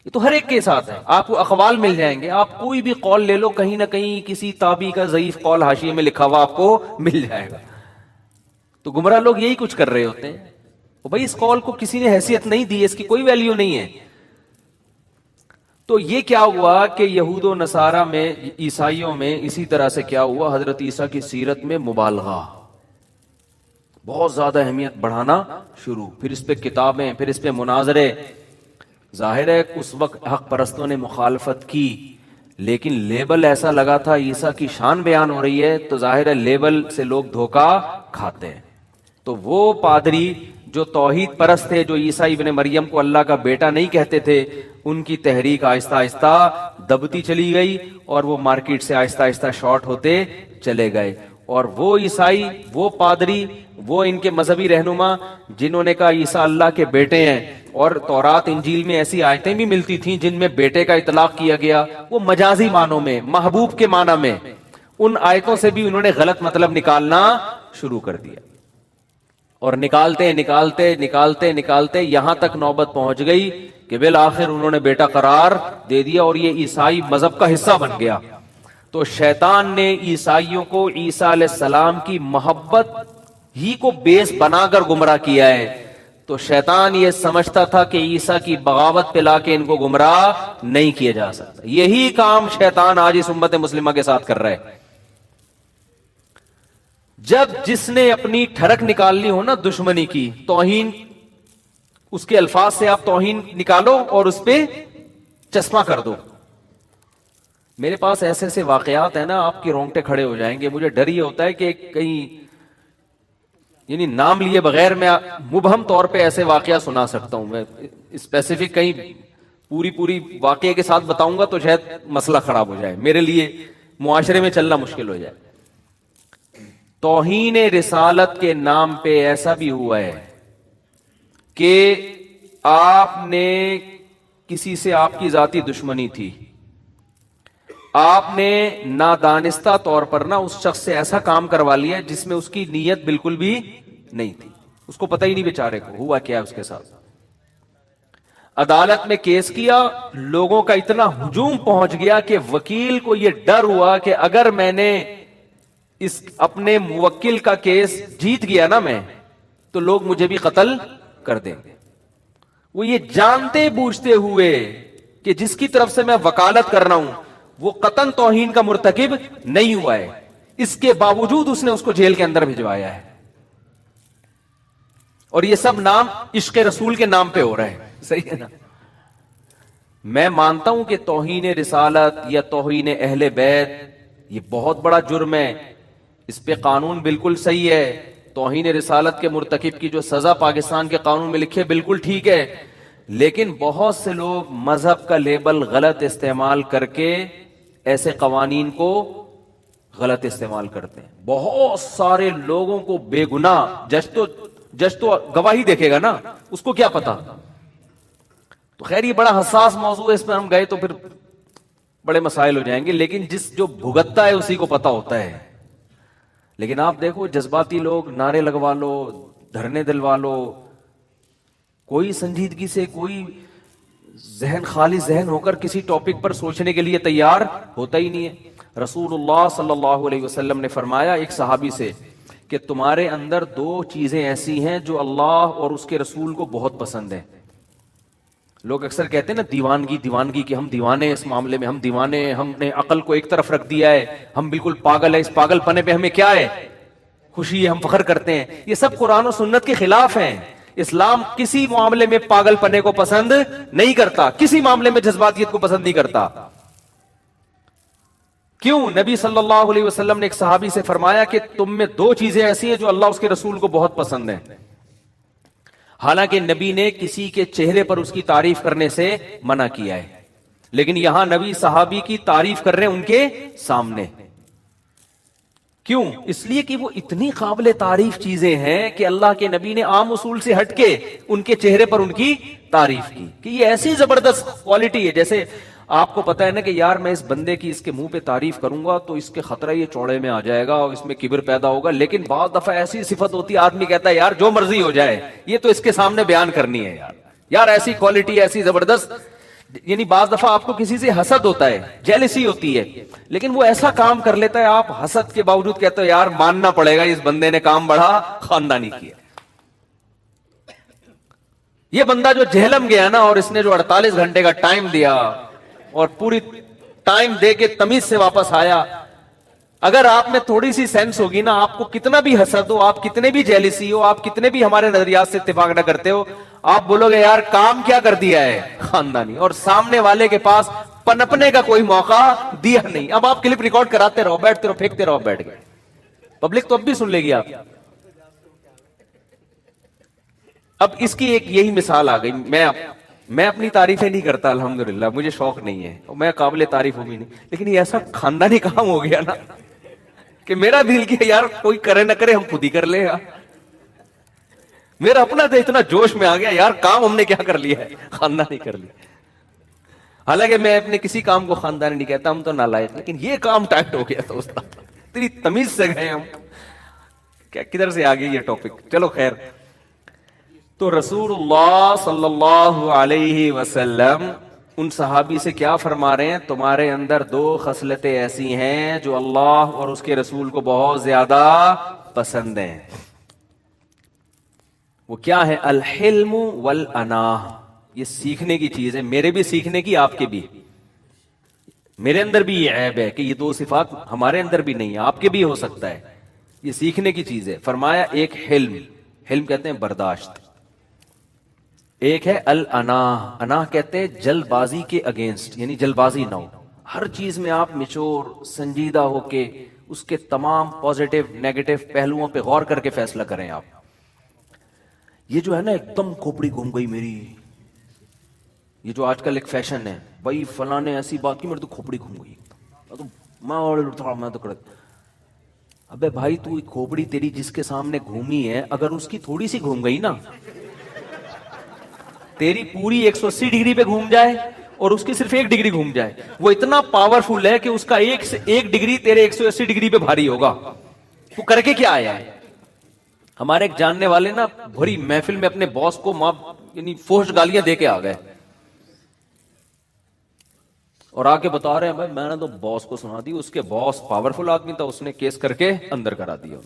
یہ تو ہر ایک کے ساتھ ہے. آپ کو اقوال مل جائیں گے، آپ کوئی بھی قول لے لو، کہیں نہ کہیں کسی تابعی کا ضعیف قول حاشیے میں لکھا ہوا آپ کو مل جائے گا. تو گمراہ لوگ یہی کچھ کر رہے ہوتے ہیں. بھائی اس قول کو کسی نے حیثیت نہیں دی، اس کی کوئی ویلیو نہیں ہے. تو یہ کیا ہوا کہ یہود و نصارہ میں، عیسائیوں میں اسی طرح سے کیا ہوا، حضرت عیسیٰ کی سیرت میں مبالغہ، بہت زیادہ اہمیت بڑھانا شروع. پھر اس پہ کتابیں، پھر اس پہ مناظرے. ظاہر ہے اس وقت حق پرستوں نے مخالفت کی، لیکن لیبل ایسا لگا تھا عیسیٰ کی شان بیان ہو رہی ہے، تو ظاہر ہے لیبل سے لوگ دھوکا کھاتے ہیں. تو وہ پادری جو توحید پرست تھے، جو عیسیٰ ابن مریم کو اللہ کا بیٹا نہیں کہتے تھے، ان کی تحریک آہستہ آہستہ دبتی چلی گئی اور وہ مارکیٹ سے آہستہ آہستہ شارٹ ہوتے چلے گئے. اور وہ عیسائی، وہ پادری، وہ ان کے مذہبی رہنما جنہوں نے کہا عیسیٰ اللہ کے بیٹے ہیں، اور تورات انجیل میں ایسی آیتیں بھی ملتی تھیں جن میں بیٹے کا اطلاق کیا گیا، وہ مجازی معنوں میں، محبوب کے معنی میں، ان آیتوں سے بھی انہوں نے غلط مطلب نکالنا شروع کر دیا. اور نکالتے نکالتے نکالتے نکالتے یہاں تک نوبت پہنچ گئی کہ بالآخر انہوں نے بیٹا قرار دے دیا اور یہ عیسائی مذہب کا حصہ بن گیا. تو شیطان نے عیسائیوں کو عیسیٰ علیہ السلام کی محبت ہی کو بیس بنا کر گمراہ کیا ہے. تو شیطان یہ سمجھتا تھا کہ عیسیٰ کی بغاوت پہ لا کے ان کو گمراہ نہیں کیا جا سکتا. یہی کام شیطان آج اس امت مسلمہ کے ساتھ کر رہا ہے. جب جس نے اپنی ٹھڑک نکالنی ہو نا دشمنی کی، توہین، اس کے الفاظ سے آپ توہین نکالو اور اس پہ چشمہ کر دو. میرے پاس ایسے ایسے واقعات ہیں نا، آپ کے رونگٹے کھڑے ہو جائیں گے. مجھے ڈر یہ ہوتا ہے کہ کہیں یعنی نام لیے بغیر میں مبہم طور پہ ایسے واقعہ سنا سکتا ہوں. میں اسپیسیفک کہیں پوری واقعے کے ساتھ بتاؤں گا تو شاید مسئلہ خراب ہو جائے، میرے لیے معاشرے میں چلنا مشکل ہو جائے. توہین رسالت کے نام پہ ایسا بھی ہوا ہے کہ آپ نے کسی سے، آپ کی ذاتی دشمنی تھی، آپ نے نادانستہ طور پر نا اس شخص سے ایسا کام کروا لیا جس میں اس کی نیت بالکل بھی نہیں تھی، اس کو پتہ ہی نہیں بیچارے کو ہوا کیا ہے اس کے ساتھ. عدالت میں کیس کیا، لوگوں کا اتنا ہجوم پہنچ گیا کہ وکیل کو یہ ڈر ہوا کہ اگر میں نے اس اپنے موکل کا کیس جیت گیا نا میں، تو لوگ مجھے بھی قتل کر دیں گے. وہ یہ جانتے بوجھتے ہوئے کہ جس کی طرف سے میں وکالت کر رہا ہوں وہ قطعاً توہین کا مرتکب نہیں ہوا ہے، اس کے باوجود اس نے اس کو جیل کے اندر بھجوایا ہے. اور یہ سب نام عشق رسول کے نام پہ ہو رہا ہے. صحیح ہے نا؟ میں مانتا ہوں کہ توہین رسالت یا توہین اہل بیت یہ بہت بڑا جرم ہے، اس پہ قانون بالکل صحیح ہے. توہین رسالت کے مرتکب کی جو سزا پاکستان کے قانون میں لکھی ہے بالکل ٹھیک ہے، لیکن بہت سے لوگ مذہب کا لیبل غلط استعمال کر کے ایسے قوانین کو غلط استعمال کرتے ہیں. بہت سارے لوگوں کو بے گناہ، جج تو گواہی دیکھے گا نا، اس کو کیا پتا. تو خیر یہ بڑا حساس موضوع ہے، اس پر ہم گئے تو پھر بڑے مسائل ہو جائیں گے، لیکن جو بھگتتا ہے اسی کو پتا ہوتا ہے. لیکن آپ دیکھو جذباتی لوگ نعرے لگوا لو، دھرنے دلوا لو، کوئی سنجیدگی سے، کوئی خالی ذہن ہو کر کسی ٹاپک پر سوچنے کے لیے تیار ہوتا ہی نہیں ہے. رسول اللہ صلی اللہ علیہ وسلم نے فرمایا ایک صحابی سے کہ تمہارے اندر دو چیزیں ایسی ہیں جو اللہ اور اس کے رسول کو بہت پسند ہیں. لوگ اکثر کہتے ہیں نا دیوانگی دیوانگی کہ ہم دیوانے اس معاملے میں، ہم دیوانے ہیں، ہم نے عقل کو ایک طرف رکھ دیا ہے، ہم بالکل پاگل ہیں، اس پاگل پنے پہ ہمیں کیا ہے خوشی ہے، ہم فخر کرتے ہیں. یہ سب قرآن و سنت کے خلاف ہیں. اسلام کسی معاملے میں پاگل پنے کو پسند نہیں کرتا، کسی معاملے میں جذباتیت کو پسند نہیں کرتا. کیوں؟ نبی صلی اللہ علیہ وسلم نے ایک صحابی سے فرمایا کہ تم میں دو چیزیں ایسی ہیں جو اللہ اس کے رسول کو بہت پسند ہیں. حالانکہ نبی نے کسی کے چہرے پر اس کی تعریف کرنے سے منع کیا ہے، لیکن یہاں نبی صحابی کی تعریف کر رہے ہیں ان کے سامنے. کیوں؟ اس لیے کہ وہ اتنی قابل تعریف چیزیں ہیں کہ اللہ کے نبی نے عام اصول سے ہٹ کے ان کے چہرے پر ان کی تعریف کی کہ یہ ایسی زبردست کوالٹی ہے. جیسے آپ کو پتا ہے نا کہ یار میں اس بندے کی اس کے منہ پہ تعریف کروں گا تو اس کے خطرہ یہ چوڑے میں آ جائے گا اور اس میں کبر پیدا ہوگا، لیکن بعض دفعہ ایسی صفت ہوتی ہے آدمی کہتا ہے یار جو مرضی ہو جائے یہ تو اس کے سامنے بیان کرنی ہے. یار ایسی کوالٹی ایسی زبردست. یعنی بعض دفعہ آپ کو کسی سے حسد ہوتا ہے، جیلسی ہوتی ہے، لیکن وہ ایسا کام کر لیتا ہے آپ حسد کے باوجود کہتے ہو یار ماننا پڑے گا اس بندے نے کام بڑا خاندانی کیا. یہ بندہ جو جہلم گیا نا اور اس نے جو 48 گھنٹے کا ٹائم دیا اور پوری ٹائم دے کے تمیز سے واپس آیا، اگر آپ میں تھوڑی سی سینس ہوگی نا، آپ کو کتنا بھی حسد ہو، آپ کتنے بھی جیلسی ہو، آپ کتنے بھی ہمارے نظریات سے اتفاق نہ کرتے ہو، آپ بولو گے یار کام کیا کر دیا ہے خاندانی، اور سامنے والے کے پاس پنپنے کا کوئی موقع دیا نہیں. اب آپ کلپ ریکارڈ کراتے رہو، بیٹھتے رہو، پھینکتے رہو، بیٹھ گئے. پبلک تو اب بھی سن لے گی. آپ اب اس کی ایک یہی مثال آ گئی. میں اپنی تعریفیں نہیں کرتا الحمدللہ، مجھے شوق نہیں ہے، میں قابل تعریف ہوں بھی نہیں، لیکن یہ ایسا خاندانی کام ہو گیا نا کہ میرا دل کیا یار کوئی کرے نہ کرے ہم خود ہی کر لیں. میرا اپنا تو اتنا جوش میں آ گیا یار کام ہم نے کیا کر لیا ہے، خاندانی کر لیا. حالانکہ میں اپنے کسی کام کو خاندانی نہیں کہتا، ہم تو نالائق، لیکن یہ کام ٹائٹ ہو گیا تو استاد تیری تمیز سے گئے ہم. کیا کدھر سے آ گئی یہ ٹاپک. چلو خیر. تو رسول اللہ صلی اللہ علیہ وسلم ان صحابی سے کیا فرما رہے ہیں؟ تمہارے اندر دو خصلتیں ایسی ہیں جو اللہ اور اس کے رسول کو بہت زیادہ پسند ہیں. وہ کیا ہے؟ الحلم والاناہ. یہ سیکھنے کی چیز ہے، میرے بھی سیکھنے کی، آپ کے بھی. میرے اندر بھی یہ عیب ہے کہ یہ دو صفات ہمارے اندر بھی نہیں ہے، آپ کے بھی ہو سکتا ہے. یہ سیکھنے کی چیز ہے. فرمایا ایک حلم، حلم کہتے ہیں برداشت، ایک ہے الاناہ. اناہ کہتے ہیں جلد بازی کے اگینسٹ، یعنی جلد بازی نہ ہو. ہر چیز میں آپ میچور سنجیدہ ہو کے اس کے تمام پازیٹو نیگیٹو پہلوؤں پہ غور کر کے فیصلہ کریں. آپ یہ جو ہے نا ایک دم کھوپڑی گھوم گئی میری، یہ جو آج کل ایک فیشن ہے، بھائی فلاں نے ایسی بات کی میری تو کھوپڑی گھوم گئی، میں تو کرتا. ابے بھائی تو کھوپڑی تیری جس کے سامنے گھومی ہے، اگر اس کی تھوڑی سی گھوم گئی نا، تیری پوری 180 ڈگری پہ گھوم جائے اور اس کی صرف 1 ڈگری گھوم جائے، وہ اتنا پاورفل ہے کہ اس کا ایک ڈگری تیرے 180 ڈگری پہ بھاری ہوگا. تو کر کے کیا آیا ہے؟ ہمارے ایک جاننے والے نا بھری محفل میں اپنے باس کو یعنی فحش گالیاں دے کے آ گئے اور آ کے بتا رہے ہیں بھائی میں نے تو باس کو سنا دی. اس کے باس پاورفل آدمی تھا، اس نے کیس کر کے اندر کرا دیا.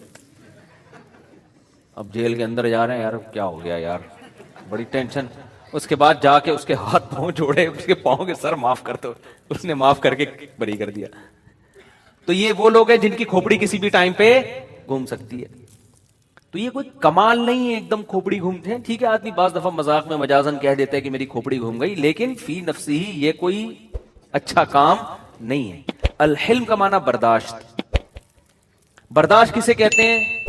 اب جیل کے اندر جا رہے ہیں. یار کیا ہو گیا یار، بڑی ٹینشن. اس کے بعد جا کے اس کے ہاتھ پاؤں جوڑے، اس کے پاؤں کے سر معاف کرتے، اس نے معاف کر کے بری کر دیا. تو یہ وہ لوگ ہیں جن کی کھوپڑی کسی بھی ٹائم پہ گھوم سکتی ہے. تو یہ کوئی کمال نہیں ہے ایک دم کھوپڑی گھومتے ہیں. ٹھیک ہے آدمی بعض دفعہ مذاق میں مجازن کہہ دیتا ہے کہ میری کھوپڑی گھوم گئی، لیکن فی نفسی ہی یہ کوئی اچھا کام نہیں ہے. الحلم کا معنی برداشت. برداشت کسے کہتے ہیں؟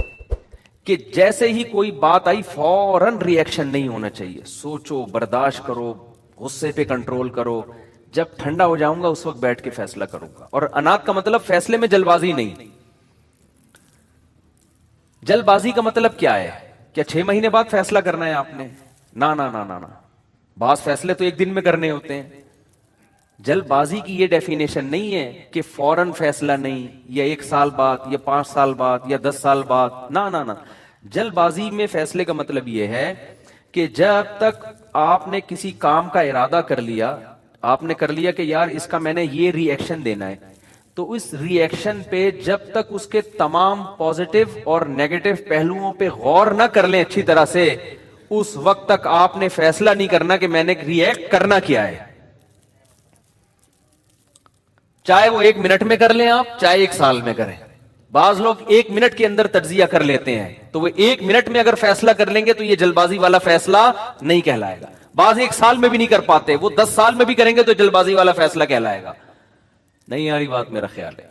کہ جیسے ہی کوئی بات آئی فوراً ری ایکشن نہیں ہونا چاہیے. سوچو، برداشت کرو، غصے پہ کنٹرول کرو. جب ٹھنڈا ہو جاؤں گا اس وقت بیٹھ کے فیصلہ کروں گا. اور انات کا مطلب فیصلے میں جلد بازی نہیں. جلد بازی کا مطلب کیا ہے؟ کیا 6 مہینے بعد فیصلہ کرنا ہے آپ نے؟ نا نا نا نا نا. بعض فیصلے تو ایک دن میں کرنے ہوتے ہیں. جلد بازی کی یہ ڈیفینیشن نہیں ہے کہ فوراً فیصلہ نہیں، یا 1 سال بعد، یا 5 سال بعد، یا 10 سال بعد. نا نا نا. جلد بازی میں فیصلے کا مطلب یہ ہے کہ جب تک آپ نے کسی کام کا ارادہ کر لیا، آپ نے کر لیا کہ یار اس کا میں نے یہ ری ایکشن دینا ہے، تو اس ری ایکشن پہ جب تک اس کے تمام پازیٹو اور نیگیٹو پہلوؤں پہ غور نہ کر لیں اچھی طرح سے، اس وقت تک آپ نے فیصلہ نہیں کرنا کہ میں نے ری ایکٹ کرنا کیا ہے. چاہے وہ 1 منٹ میں کر لیں آپ، چاہے 1 سال میں کریں. بعض لوگ 1 منٹ کے اندر تجزیہ کر لیتے ہیں، تو وہ 1 منٹ میں اگر فیصلہ کر لیں گے تو یہ جلد بازی والا فیصلہ نہیں کہلائے گا. بعض 1 سال میں بھی نہیں کر پاتے، وہ 10 سال میں بھی کریں گے تو جلد بازی والا فیصلہ کہلائے گا. نہیں آ رہی بات؟ میرا خیال ہے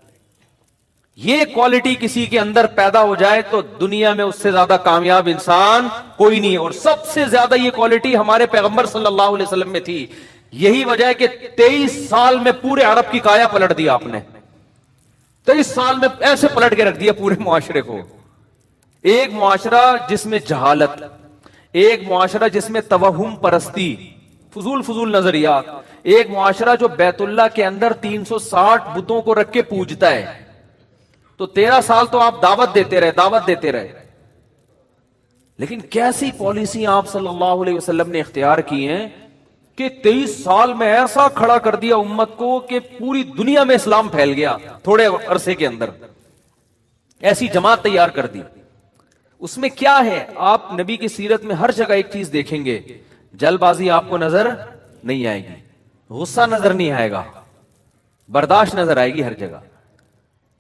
یہ کوالٹی کسی کے اندر پیدا ہو جائے تو دنیا میں اس سے زیادہ کامیاب انسان کوئی نہیں ہے. اور سب سے زیادہ یہ کوالٹی ہمارے پیغمبر صلی اللہ علیہ وسلم میں تھی. یہی وجہ ہے کہ 23 سال میں پورے عرب کی کایا پلٹ دیا آپ نے. 23 سال میں ایسے پلٹ کے رکھ دیا پورے معاشرے کو. ایک معاشرہ جس میں جہالت، ایک معاشرہ جس میں توہم پرستی، فضول نظریات، ایک معاشرہ جو بیت اللہ کے اندر 360 بتوں کو رکھ کے پوجتا ہے. تو 13 سال تو آپ دعوت دیتے رہے. لیکن کیسی پالیسی آپ صلی اللہ علیہ وسلم نے اختیار کی ہیں کہ 23 سال میں ایسا کھڑا کر دیا امت کو کہ پوری دنیا میں اسلام پھیل گیا تھوڑے عرصے کے اندر. ایسی جماعت تیار کر دی. اس میں کیا ہے؟ آپ نبی کی سیرت میں ہر جگہ ایک چیز دیکھیں گے، جلد بازی آپ کو نظر نہیں آئے گی، غصہ نظر نہیں آئے گا، برداشت نظر آئے گی ہر جگہ.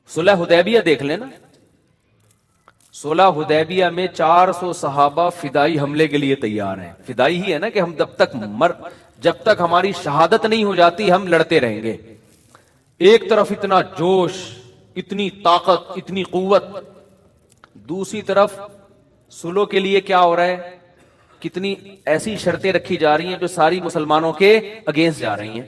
صلح حدیبیہ دیکھ لینا. صلح حدیبیہ میں 400 صحابہ فدائی حملے کے لیے تیار ہیں. فدائی ہی ہے نا کہ ہم جب تک ہماری شہادت نہیں ہو جاتی ہم لڑتے رہیں گے. ایک طرف اتنا جوش، اتنی طاقت، اتنی قوت، دوسری طرف صلح کے لیے کیا ہو رہا ہے؟ کتنی ایسی شرطیں رکھی جا رہی ہیں جو ساری مسلمانوں کے اگینسٹ جا رہی ہیں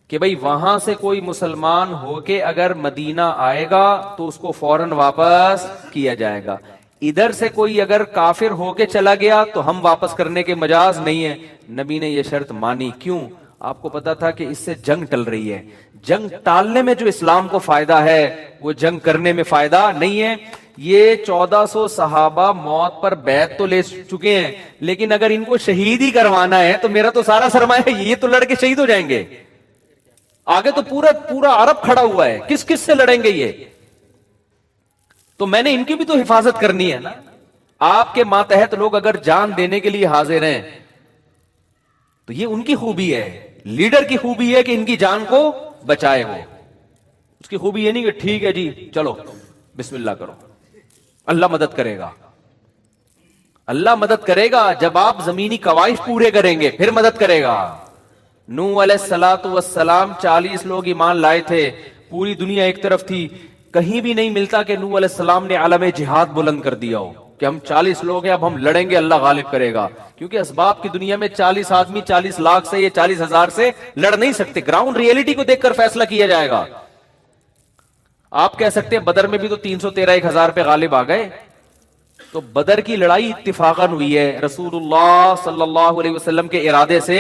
کہ بھئی وہاں سے کوئی مسلمان ہو کے اگر مدینہ آئے گا تو اس کو فوراً واپس کیا جائے گا. ادھر سے کوئی اگر کافر ہو کے چلا گیا تو ہم واپس کرنے کے مجاز نہیں ہے. نبی نے یہ شرط مانی. کیوں؟ آپ کو پتا تھا کہ اس سے جنگ ٹل رہی ہے. جنگ ٹالنے میں جو اسلام کو فائدہ ہے وہ جنگ کرنے میں فائدہ نہیں ہے. یہ 1400 صحابہ موت پر بیعت تو لے چکے ہیں، لیکن اگر ان کو شہید ہی کروانا ہے تو میرا تو سارا سرمایہ ہے، یہ تو لڑ کے شہید ہو جائیں گے. آگے تو پورا عرب کھڑا ہوا ہے، کس سے لڑیں گے یہ؟ تو میں نے ان کی بھی تو حفاظت کرنی ہے نا. آپ کے ماتحت لوگ اگر جان دینے کے لیے حاضر ہیں تو یہ ان کی خوبی ہے. لیڈر کی خوبی ہے کہ ان کی جان کو بچائے. ہو اس کی خوبی یہ نہیں کہ ٹھیک ہے جی چلو بسم اللہ کرو، اللہ مدد کرے گا. اللہ مدد کرے گا جب آپ زمینی قواعد پورے کریں گے، پھر مدد کرے گا. نوح علیہ الصلوۃ والسلام 40 لوگ ایمان لائے تھے، پوری دنیا ایک طرف تھی. کہیں بھی نہیں ملتا کہ نوح علیہ السلام نے علم جہاد بلند کر دیا ہو کہ ہم 40 لوگ ہیں اب ہم لڑیں گے اللہ غالب کرے گا. کیونکہ اسباب کی دنیا میں 40 آدمی 40 لاکھ سے یا 40,000 سے لڑ نہیں سکتے. گراؤنڈ ریئلٹی کو دیکھ کر فیصلہ کیا جائے گا. آپ کہہ سکتے ہیں بدر میں بھی تو 313,000 پہ غالب آ گئے. تو بدر کی لڑائی اتفاقاً ہوئی ہے، رسول اللہ صلی اللہ علیہ وسلم کے ارادے سے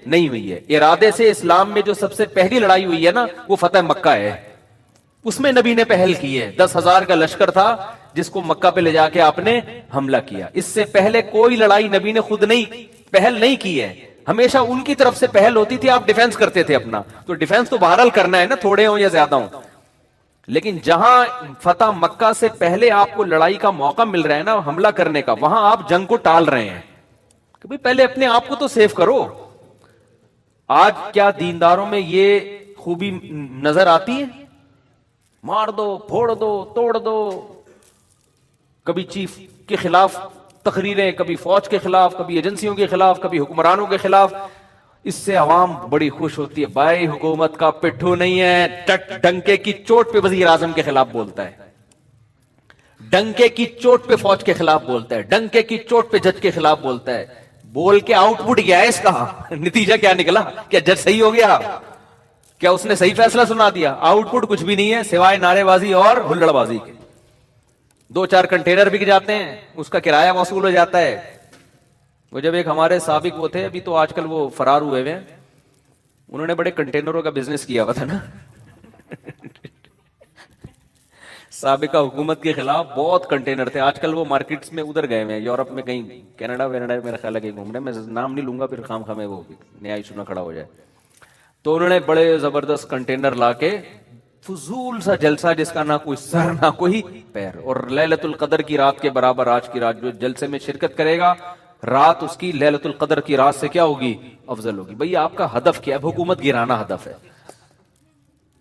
نہیں ہوئی ہے. ارادے سے اسلام میں جو سب سے پہلی لڑائی ہوئی ہے نا وہ فتح مکہ ہے. اس میں نبی نے پہل کی ہے. 10,000 کا لشکر تھا جس کو مکہ پہ لے جا کے آپ نے حملہ کیا. اس سے پہلے کوئی لڑائی نبی نے خود پہل نہیں کی ہے. ہمیشہ ان کی طرف سے پہل ہوتی تھی، آپ ڈیفینس کرتے تھے اپنا. تو ڈیفینس تو بہرحال کرنا ہے نا، تھوڑے ہوں یا زیادہ ہوں. لیکن جہاں فتح مکہ سے پہلے آپ کو لڑائی کا موقع مل رہا ہے نا حملہ کرنے کا، وہاں آپ جنگ کو ٹال رہے ہیں کہ بھئی پہلے اپنے آپ کو تو سیف کرو. آج کیا دینداروں میں یہ خوبی نظر آتی ہے؟ مار دو، پھوڑ دو، توڑ دو. کبھی چیف کے خلاف تقریریں، کبھی فوج کے خلاف، کبھی ایجنسیوں کے خلاف، کبھی حکمرانوں کے خلاف. اس سے عوام بڑی خوش ہوتی ہے. بھائی حکومت کا پٹھو نہیں ہے، ڈنکے کی چوٹ پہ وزیر اعظم کے خلاف بولتا ہے، ڈنکے کی چوٹ پہ فوج کے خلاف بولتا ہے، ڈنکے کی چوٹ پہ جج کے خلاف بولتا ہے. بول کے آؤٹ پٹ کیا ہے اس کا؟ نتیجہ کیا نکلا؟ کیا جج صحیح ہو گیا؟ کیا اس نے صحیح فیصلہ سنا دیا؟ آؤٹ پٹ کچھ بھی نہیں ہے سوائے نعرے بازی اور ہلڑ بازی کے. 2-4 کنٹینر بک جاتے ہیں، اس کا کرایہ وصول ہو جاتا ہے. وہ جب ایک ہمارے سابق وہ تھے، ابھی تو آج کل وہ فرار ہوئے ہیں، انہوں نے بڑے کنٹینروں کا بزنس کیا ہوا تھا نا. سابقہ حکومت کے خلاف بہت کنٹینر تھے. آج کل وہ مارکیٹس میں ادھر گئے ہیں، یورپ میں کہیں کینیڈا وینیڈا میرا خیال ہے کہیں گھوم رہے. میں نام نہیں لوں گا پھر خام خامے وہ نیا ایشو نہ کھڑا ہو جائے. تو انہوں نے بڑے زبردست کنٹینر لا کے فضول سا جلسہ جس کا نہ کوئی سر نہ کوئی پیر. اور لیلۃ القدر کی رات کے برابر آج کی رات جو جلسے میں شرکت کرے گا, رات اس کی لیلۃ القدر کی رات سے کیا ہوگی؟ افضل ہوگی. بھئی آپ کا ہدف کیا ہے؟ حکومت گرانا ہدف ہے.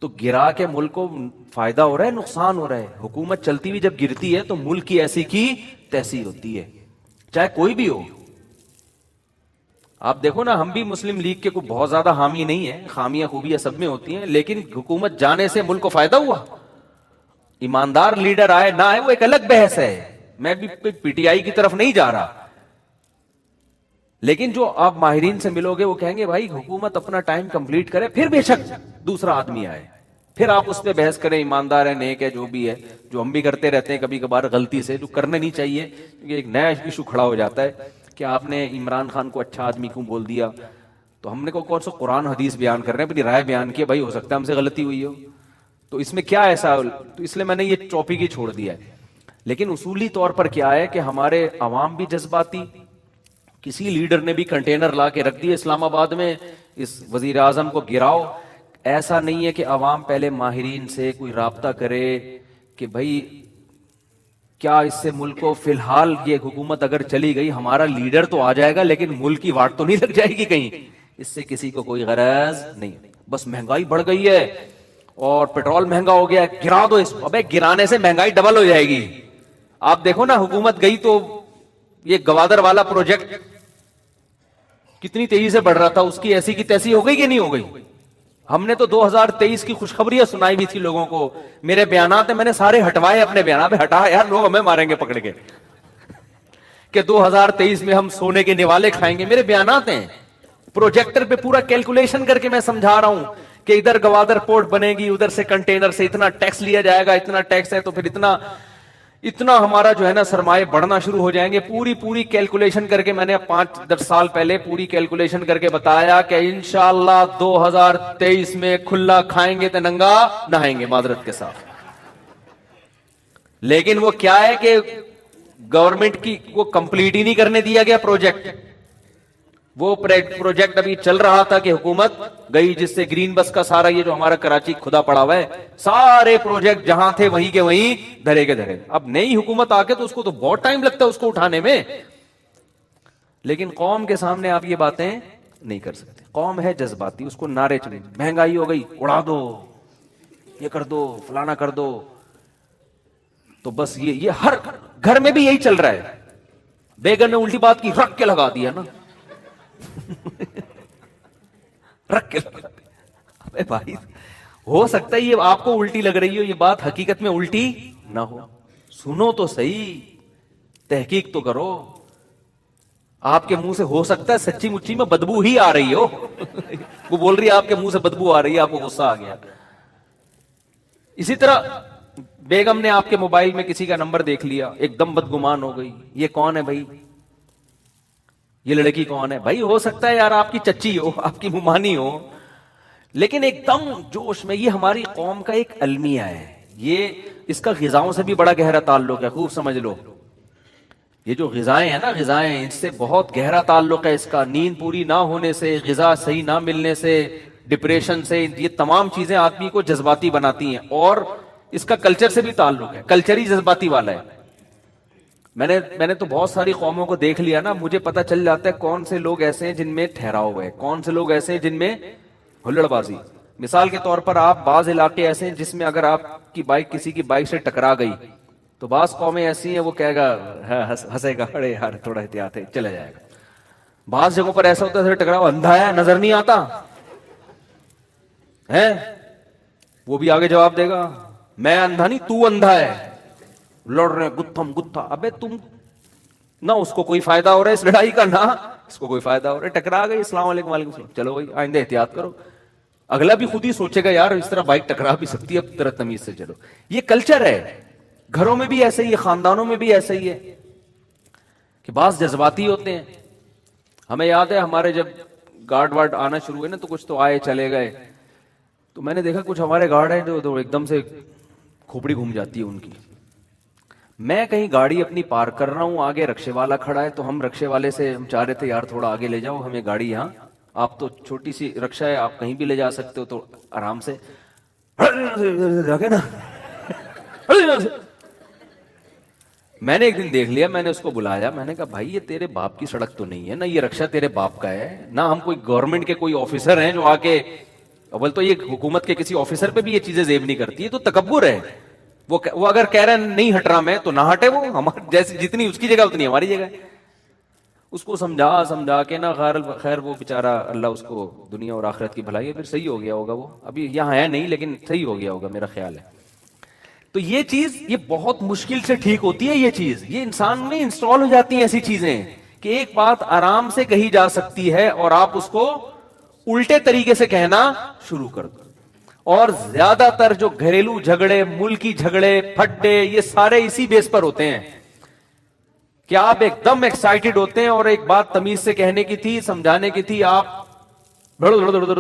تو گرا کے ملک کو فائدہ ہو رہا ہے, نقصان ہو رہا ہے؟ حکومت چلتی ہوئی جب گرتی ہے تو ملک کی ایسی کی تیسی ہوتی ہے, چاہے کوئی بھی ہو. آپ دیکھو نا, ہم بھی مسلم لیگ کے کوئی بہت زیادہ حامی نہیں ہیں, خامیاں خوبیاں سب میں ہوتی ہیں, لیکن حکومت جانے سے ملک کو فائدہ ہوا. ایماندار لیڈر آئے نہ آئے وہ ایک الگ بحث ہے, میں بھی پی ٹی آئی کی طرف نہیں جا رہا, لیکن جو آپ ماہرین سے ملو گے وہ کہیں گے بھائی حکومت اپنا ٹائم کمپلیٹ کرے, پھر بے شک دوسرا آدمی آئے, پھر آپ اس پہ بحث کریں ایماندار ہے نیک ہے جو بھی ہے, جو ہم بھی کرتے رہتے ہیں کبھی کبھار غلطی سے, جو کرنا نہیں چاہیے, کیونکہ ایک نیا ایشو کھڑا ہو جاتا ہے کہ آپ نے عمران خان کو اچھا آدمی کیوں بول دیا. تو ہم نے کون سا قرآن حدیث بیان کر رہے ہیں, اپنی رائے بیان کی, بھائی ہو سکتا ہے ہم سے غلطی ہوئی ہو, تو اس میں کیا ایسا, تو اس لیے میں نے یہ ٹاپک ہی چھوڑ دیا ہے. لیکن اصولی طور پر کیا ہے کہ ہمارے عوام بھی جذباتی, کسی لیڈر نے بھی کنٹینر لا کے رکھ دیا اسلام آباد میں, اس وزیر اعظم کو گراؤ. ایسا نہیں ہے کہ عوام پہلے ماہرین سے کوئی رابطہ کرے کہ بھائی کیا اس سے ملک کو, فی الحال یہ حکومت اگر چلی گئی ہمارا لیڈر تو آ جائے گا لیکن ملک کی واٹ تو نہیں لگ جائے گی کہیں, اس سے کسی کو کوئی غرض نہیں. بس مہنگائی بڑھ گئی ہے اور پیٹرول مہنگا ہو گیا ہے, گرا دو اس کو. ابے گرانے سے مہنگائی ڈبل ہو جائے گی. آپ دیکھو نا, حکومت گئی تو یہ گوادر والا پروجیکٹ کتنی تیزی سے بڑھ رہا تھا, اس کی ایسی کی تیسی ہو گئی کہ نہیں ہو گئی؟ ہم نے تو 2023 کی خوشخبریاں سنائی بھی تھی لوگوں کو, میرے بیانات ہیں میں نے سارے ہٹوائے اپنے بیانات پہ, ہٹا یار لوگ ہمیں ماریں گے پکڑ کے کہ 2023 میں ہم سونے کے نوالے کھائیں گے. میرے بیانات ہیں, پروجیکٹر پہ پورا کیلکولیشن کر کے میں سمجھا رہا ہوں کہ ادھر گوادر پورٹ بنے گی, ادھر سے کنٹینر سے اتنا ٹیکس لیا جائے گا, اتنا ٹیکس ہے تو پھر اتنا ہمارا جو ہے نا سرمایہ بڑھنا شروع ہو جائیں گے. پوری کیلکولیشن کر کے میں نے 5-10 سال پہلے پوری کیلکولیشن کر کے بتایا کہ انشاءاللہ 2023 میں کھلا کھائیں گے تو ننگا نہائیں گے, معذرت کے ساتھ. لیکن وہ کیا ہے کہ گورنمنٹ کی وہ کمپلیٹ ہی نہیں کرنے دیا گیا پروجیکٹ. وہ پروجیکٹ ابھی چل رہا تھا کہ حکومت گئی, جس سے گرین بس کا سارا یہ جو ہمارا کراچی کھدا پڑا ہوا ہے, سارے پروجیکٹ جہاں تھے وہیں کے وہیں دھرے کے دھرے. اب نئی حکومت آ کے تو اس کو تو بہت ٹائم لگتا ہے اس کو اٹھانے میں, لیکن قوم کے سامنے آپ یہ باتیں نہیں کر سکتے. قوم ہے جذباتی, اس کو نعرے چلے, مہنگائی ہو گئی اڑا دو, یہ کر دو, فلانا کر دو. تو بس یہ ہر گھر میں بھی یہی چل رہا ہے. بیگن نے الٹی بات کی, رکھ کے لگا دیا نا رکھ کے لگا دیا. ابے بھائی ہو سکتا ہے یہ آپ کو الٹی لگ رہی ہو, یہ بات حقیقت میں الٹی نہ ہو. سنو تو صحیح, تحقیق تو کرو. آپ کے منہ سے ہو سکتا ہے سچی مچی میں بدبو ہی آ رہی ہو وہ بول رہی ہے آپ کے منہ سے بدبو آ رہی ہے, آپ کو غصہ آ گیا. اسی طرح بیگم نے آپ کے موبائل میں کسی کا نمبر دیکھ لیا, ایک دم بدگمان ہو گئی, یہ کون ہے بھائی, یہ لڑکی کون ہے بھائی. ہو سکتا ہے یار آپ کی چچی ہو, آپ کی ممانی ہو, لیکن ایک دم جوش میں. یہ ہماری قوم کا ایک المیہ ہے, یہ اس کا غذاؤں سے بھی بڑا گہرا تعلق ہے, خوب سمجھ لو. یہ جو غذائیں ہیں نا, غذائیں, اس سے بہت گہرا تعلق ہے اس کا. نیند پوری نہ ہونے سے, غذا صحیح نہ ملنے سے, ڈپریشن سے, یہ تمام چیزیں آدمی کو جذباتی بناتی ہیں. اور اس کا کلچر سے بھی تعلق ہے, کلچر ہی جذباتی والا ہے. میں نے تو بہت ساری قوموں کو دیکھ لیا نا, مجھے پتا چل جاتا ہے کون سے لوگ ایسے ہیں جن میں ٹھہراؤ ہے, کون سے لوگ ایسے ہیں جن میں ہلڑ بازی. مثال کے طور پر آپ بعض علاقے ایسے ہیں جس میں اگر آپ کی بائک کسی کی بائک سے ٹکرا گئی تو بعض قومیں ایسی ہیں وہ کہے گا, ہنسے گا, ارے یار تھوڑا احتیاط ہے, چلا جائے گا. بعض جگہوں پر ایسا ہوتا ہے ٹکراؤ, اندھا ہے نظر نہیں آتا ہے, وہ بھی آگے جواب دے گا میں اندھا نہیں تو اندھا ہے, لڑ رہے گتھم گتھا. ابے تم نہ اس کو کوئی فائدہ ہو رہا ہے اس لڑائی کا, نہ اس کو کوئی فائدہ ہو رہا ہے. ٹکرا گئی, السلام علیکم وعلیکم السلام, چلو بھائی آئندہ احتیاط کرو. اگلا بھی خود ہی سوچے گا یار اس طرح بائک ٹکرا بھی سکتی ہے, اب طرح تمیز سے چلو. یہ کلچر ہے, گھروں میں بھی ایسا ہی ہے, خاندانوں میں بھی ایسا ہی ہے کہ بعض جذباتی ہوتے ہیں. ہمیں یاد ہے ہمارے جب گارڈ وارڈ آنا شروع ہوئے نا تو کچھ تو آئے چلے گئے, تو میں نے دیکھا کچھ ہمارے گارڈ ہیں جو ایک دم سے کھوپڑی گھوم جاتی ہے ان کی. میں کہیں گاڑی اپنی پارک کر رہا ہوں, آگے رکشے والا کھڑا ہے, تو ہم رکشے والے سے ہم چاہ رہے تھے یار تھوڑا آگے لے جاؤ ہمیں گاڑی, یہاں آپ تو چھوٹی سی رکشا ہے, آپ کہیں بھی لے جا سکتے ہو تو آرام سے. جا کے نا میں نے ایک دن دیکھ لیا, میں نے اس کو بلایا, میں نے کہا بھائی یہ تیرے باپ کی سڑک تو نہیں ہے نا, یہ رکشا تیرے باپ کا ہے نہ, ہم کوئی گورنمنٹ کے کوئی آفیسر ہیں جو آ کے, اول تو یہ حکومت کے کسی آفیسر پہ بھی یہ چیزیں زیب نہیں کرتی ہے, تو تکبر ہے. وہ اگر کہہ رہا ہے نہیں ہٹ رہا میں تو نہ ہٹے, وہ ہمارے جیسی جتنی اس کی جگہ اتنی ہماری جگہ ہے. اس کو سمجھا کے نا, خیر وہ بیچارہ اللہ اس کو دنیا اور آخرت کی بھلائی ہے, پھر صحیح ہو گیا ہوگا, وہ ابھی یہاں ہے نہیں لیکن صحیح ہو گیا ہوگا میرا خیال ہے. تو یہ چیز یہ بہت مشکل سے ٹھیک ہوتی ہے, یہ چیز یہ انسان میں انسٹال ہو جاتی ہیں ایسی چیزیں کہ ایک بات آرام سے کہی جا سکتی ہے اور آپ اس کو الٹے طریقے سے کہنا شروع کر دو. اور زیادہ تر جو گھریلو جھگڑے, ملکی جھگڑے, پھڈے, یہ سارے اسی بیس پر ہوتے ہیں کہ آپ ایک دم ایکسائٹڈ ہوتے ہیں اور ایک بات تمیز سے کہنے کی تھی, سمجھانے کی تھی, آپ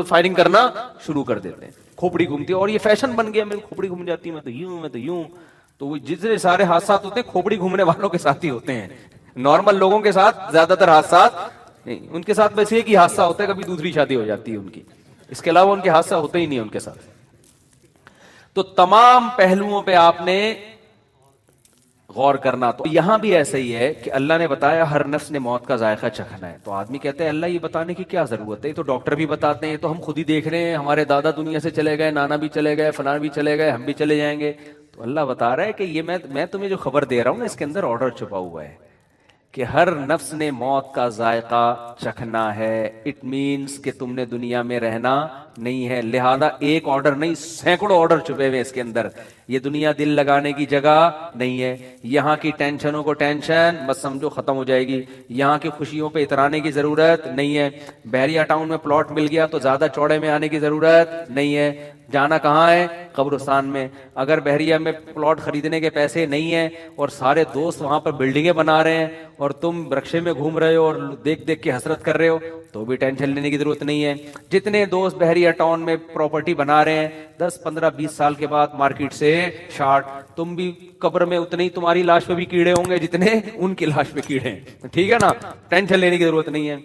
فائرنگ کرنا شروع کر دیتے ہیں, کھوپڑی گھومتی ہے. اور یہ فیشن بن گیا, میری کھوپڑی گھوم جاتی ہے, میں تو یوں. تو وہ جتنے سارے حادثات ہوتے ہیں کھوپڑی گھومنے والوں کے ساتھ ہی ہوتے ہیں, نارمل لوگوں کے ساتھ زیادہ تر حادثات نہیں. ان کے ساتھ ویسے ایک ہی حادثہ ہوتا ہے, کبھی دوسری شادی ہو جاتی ہے ان کی, اس کے علاوہ ان کے حادثہ ہوتے ہی نہیں ان کے ساتھ. تو تمام پہلوؤں پہ آپ نے غور کرنا. تو یہاں بھی ایسا ہی ہے کہ اللہ نے بتایا ہر نفس نے موت کا ذائقہ چکھنا ہے. تو آدمی کہتے ہیں اللہ یہ بتانے کی کیا ضرورت ہے, تو ڈاکٹر بھی بتاتے ہیں, تو ہم خود ہی دیکھ رہے ہیں, ہمارے دادا دنیا سے چلے گئے, نانا بھی چلے گئے, فلاں بھی چلے گئے, ہم بھی چلے جائیں گے. تو اللہ بتا رہا ہے کہ یہ میں تمہیں جو خبر دے رہا ہوں نا, اس کے اندر آرڈر چھپا ہوا ہے کہ ہر نفس نے موت کا ذائقہ چکھنا ہے. اٹ مینس کہ تم نے دنیا میں رہنا نہیں ہے, لہذا ایک آرڈر نہیں سینکڑوں آرڈر چھپے ہوئے اس کے اندر. یہ دنیا دل لگانے کی جگہ نہیں ہے, یہاں کی ٹینشنوں کو ٹینشن بس سمجھو ختم ہو جائے گی, یہاں کی خوشیوں پہ اترانے کی ضرورت نہیں ہے. بحریہ ٹاؤن میں پلاٹ مل گیا تو زیادہ چوڑے میں آنے کی ضرورت نہیں ہے, جانا کہاں ہے, قبرستان میں. اگر بحریہ میں پلاٹ خریدنے کے پیسے نہیں ہیں اور سارے دوست وہاں پر بلڈنگیں بنا رہے ہیں اور تم رکشے میں گھوم رہے ہو اور دیکھ دیکھ کے حسرت کر رہے ہو, تو بھی ٹینشن لینے کی ضرورت نہیں ہے. جتنے دوست بحریہ ٹاؤن میں پراپرٹی بنا رہے ہیں 10 15 20 سال کے بعد مارکیٹ سے شارٹ, تم بھی قبر میں اتنے ہی تمہاری لاش پہ بھی کیڑے ہوں گے جتنے ان کی لاش پہ کیڑے ہیں. ٹھیک ہے نا, ٹینشن لینے کی ضرورت نہیں ہے.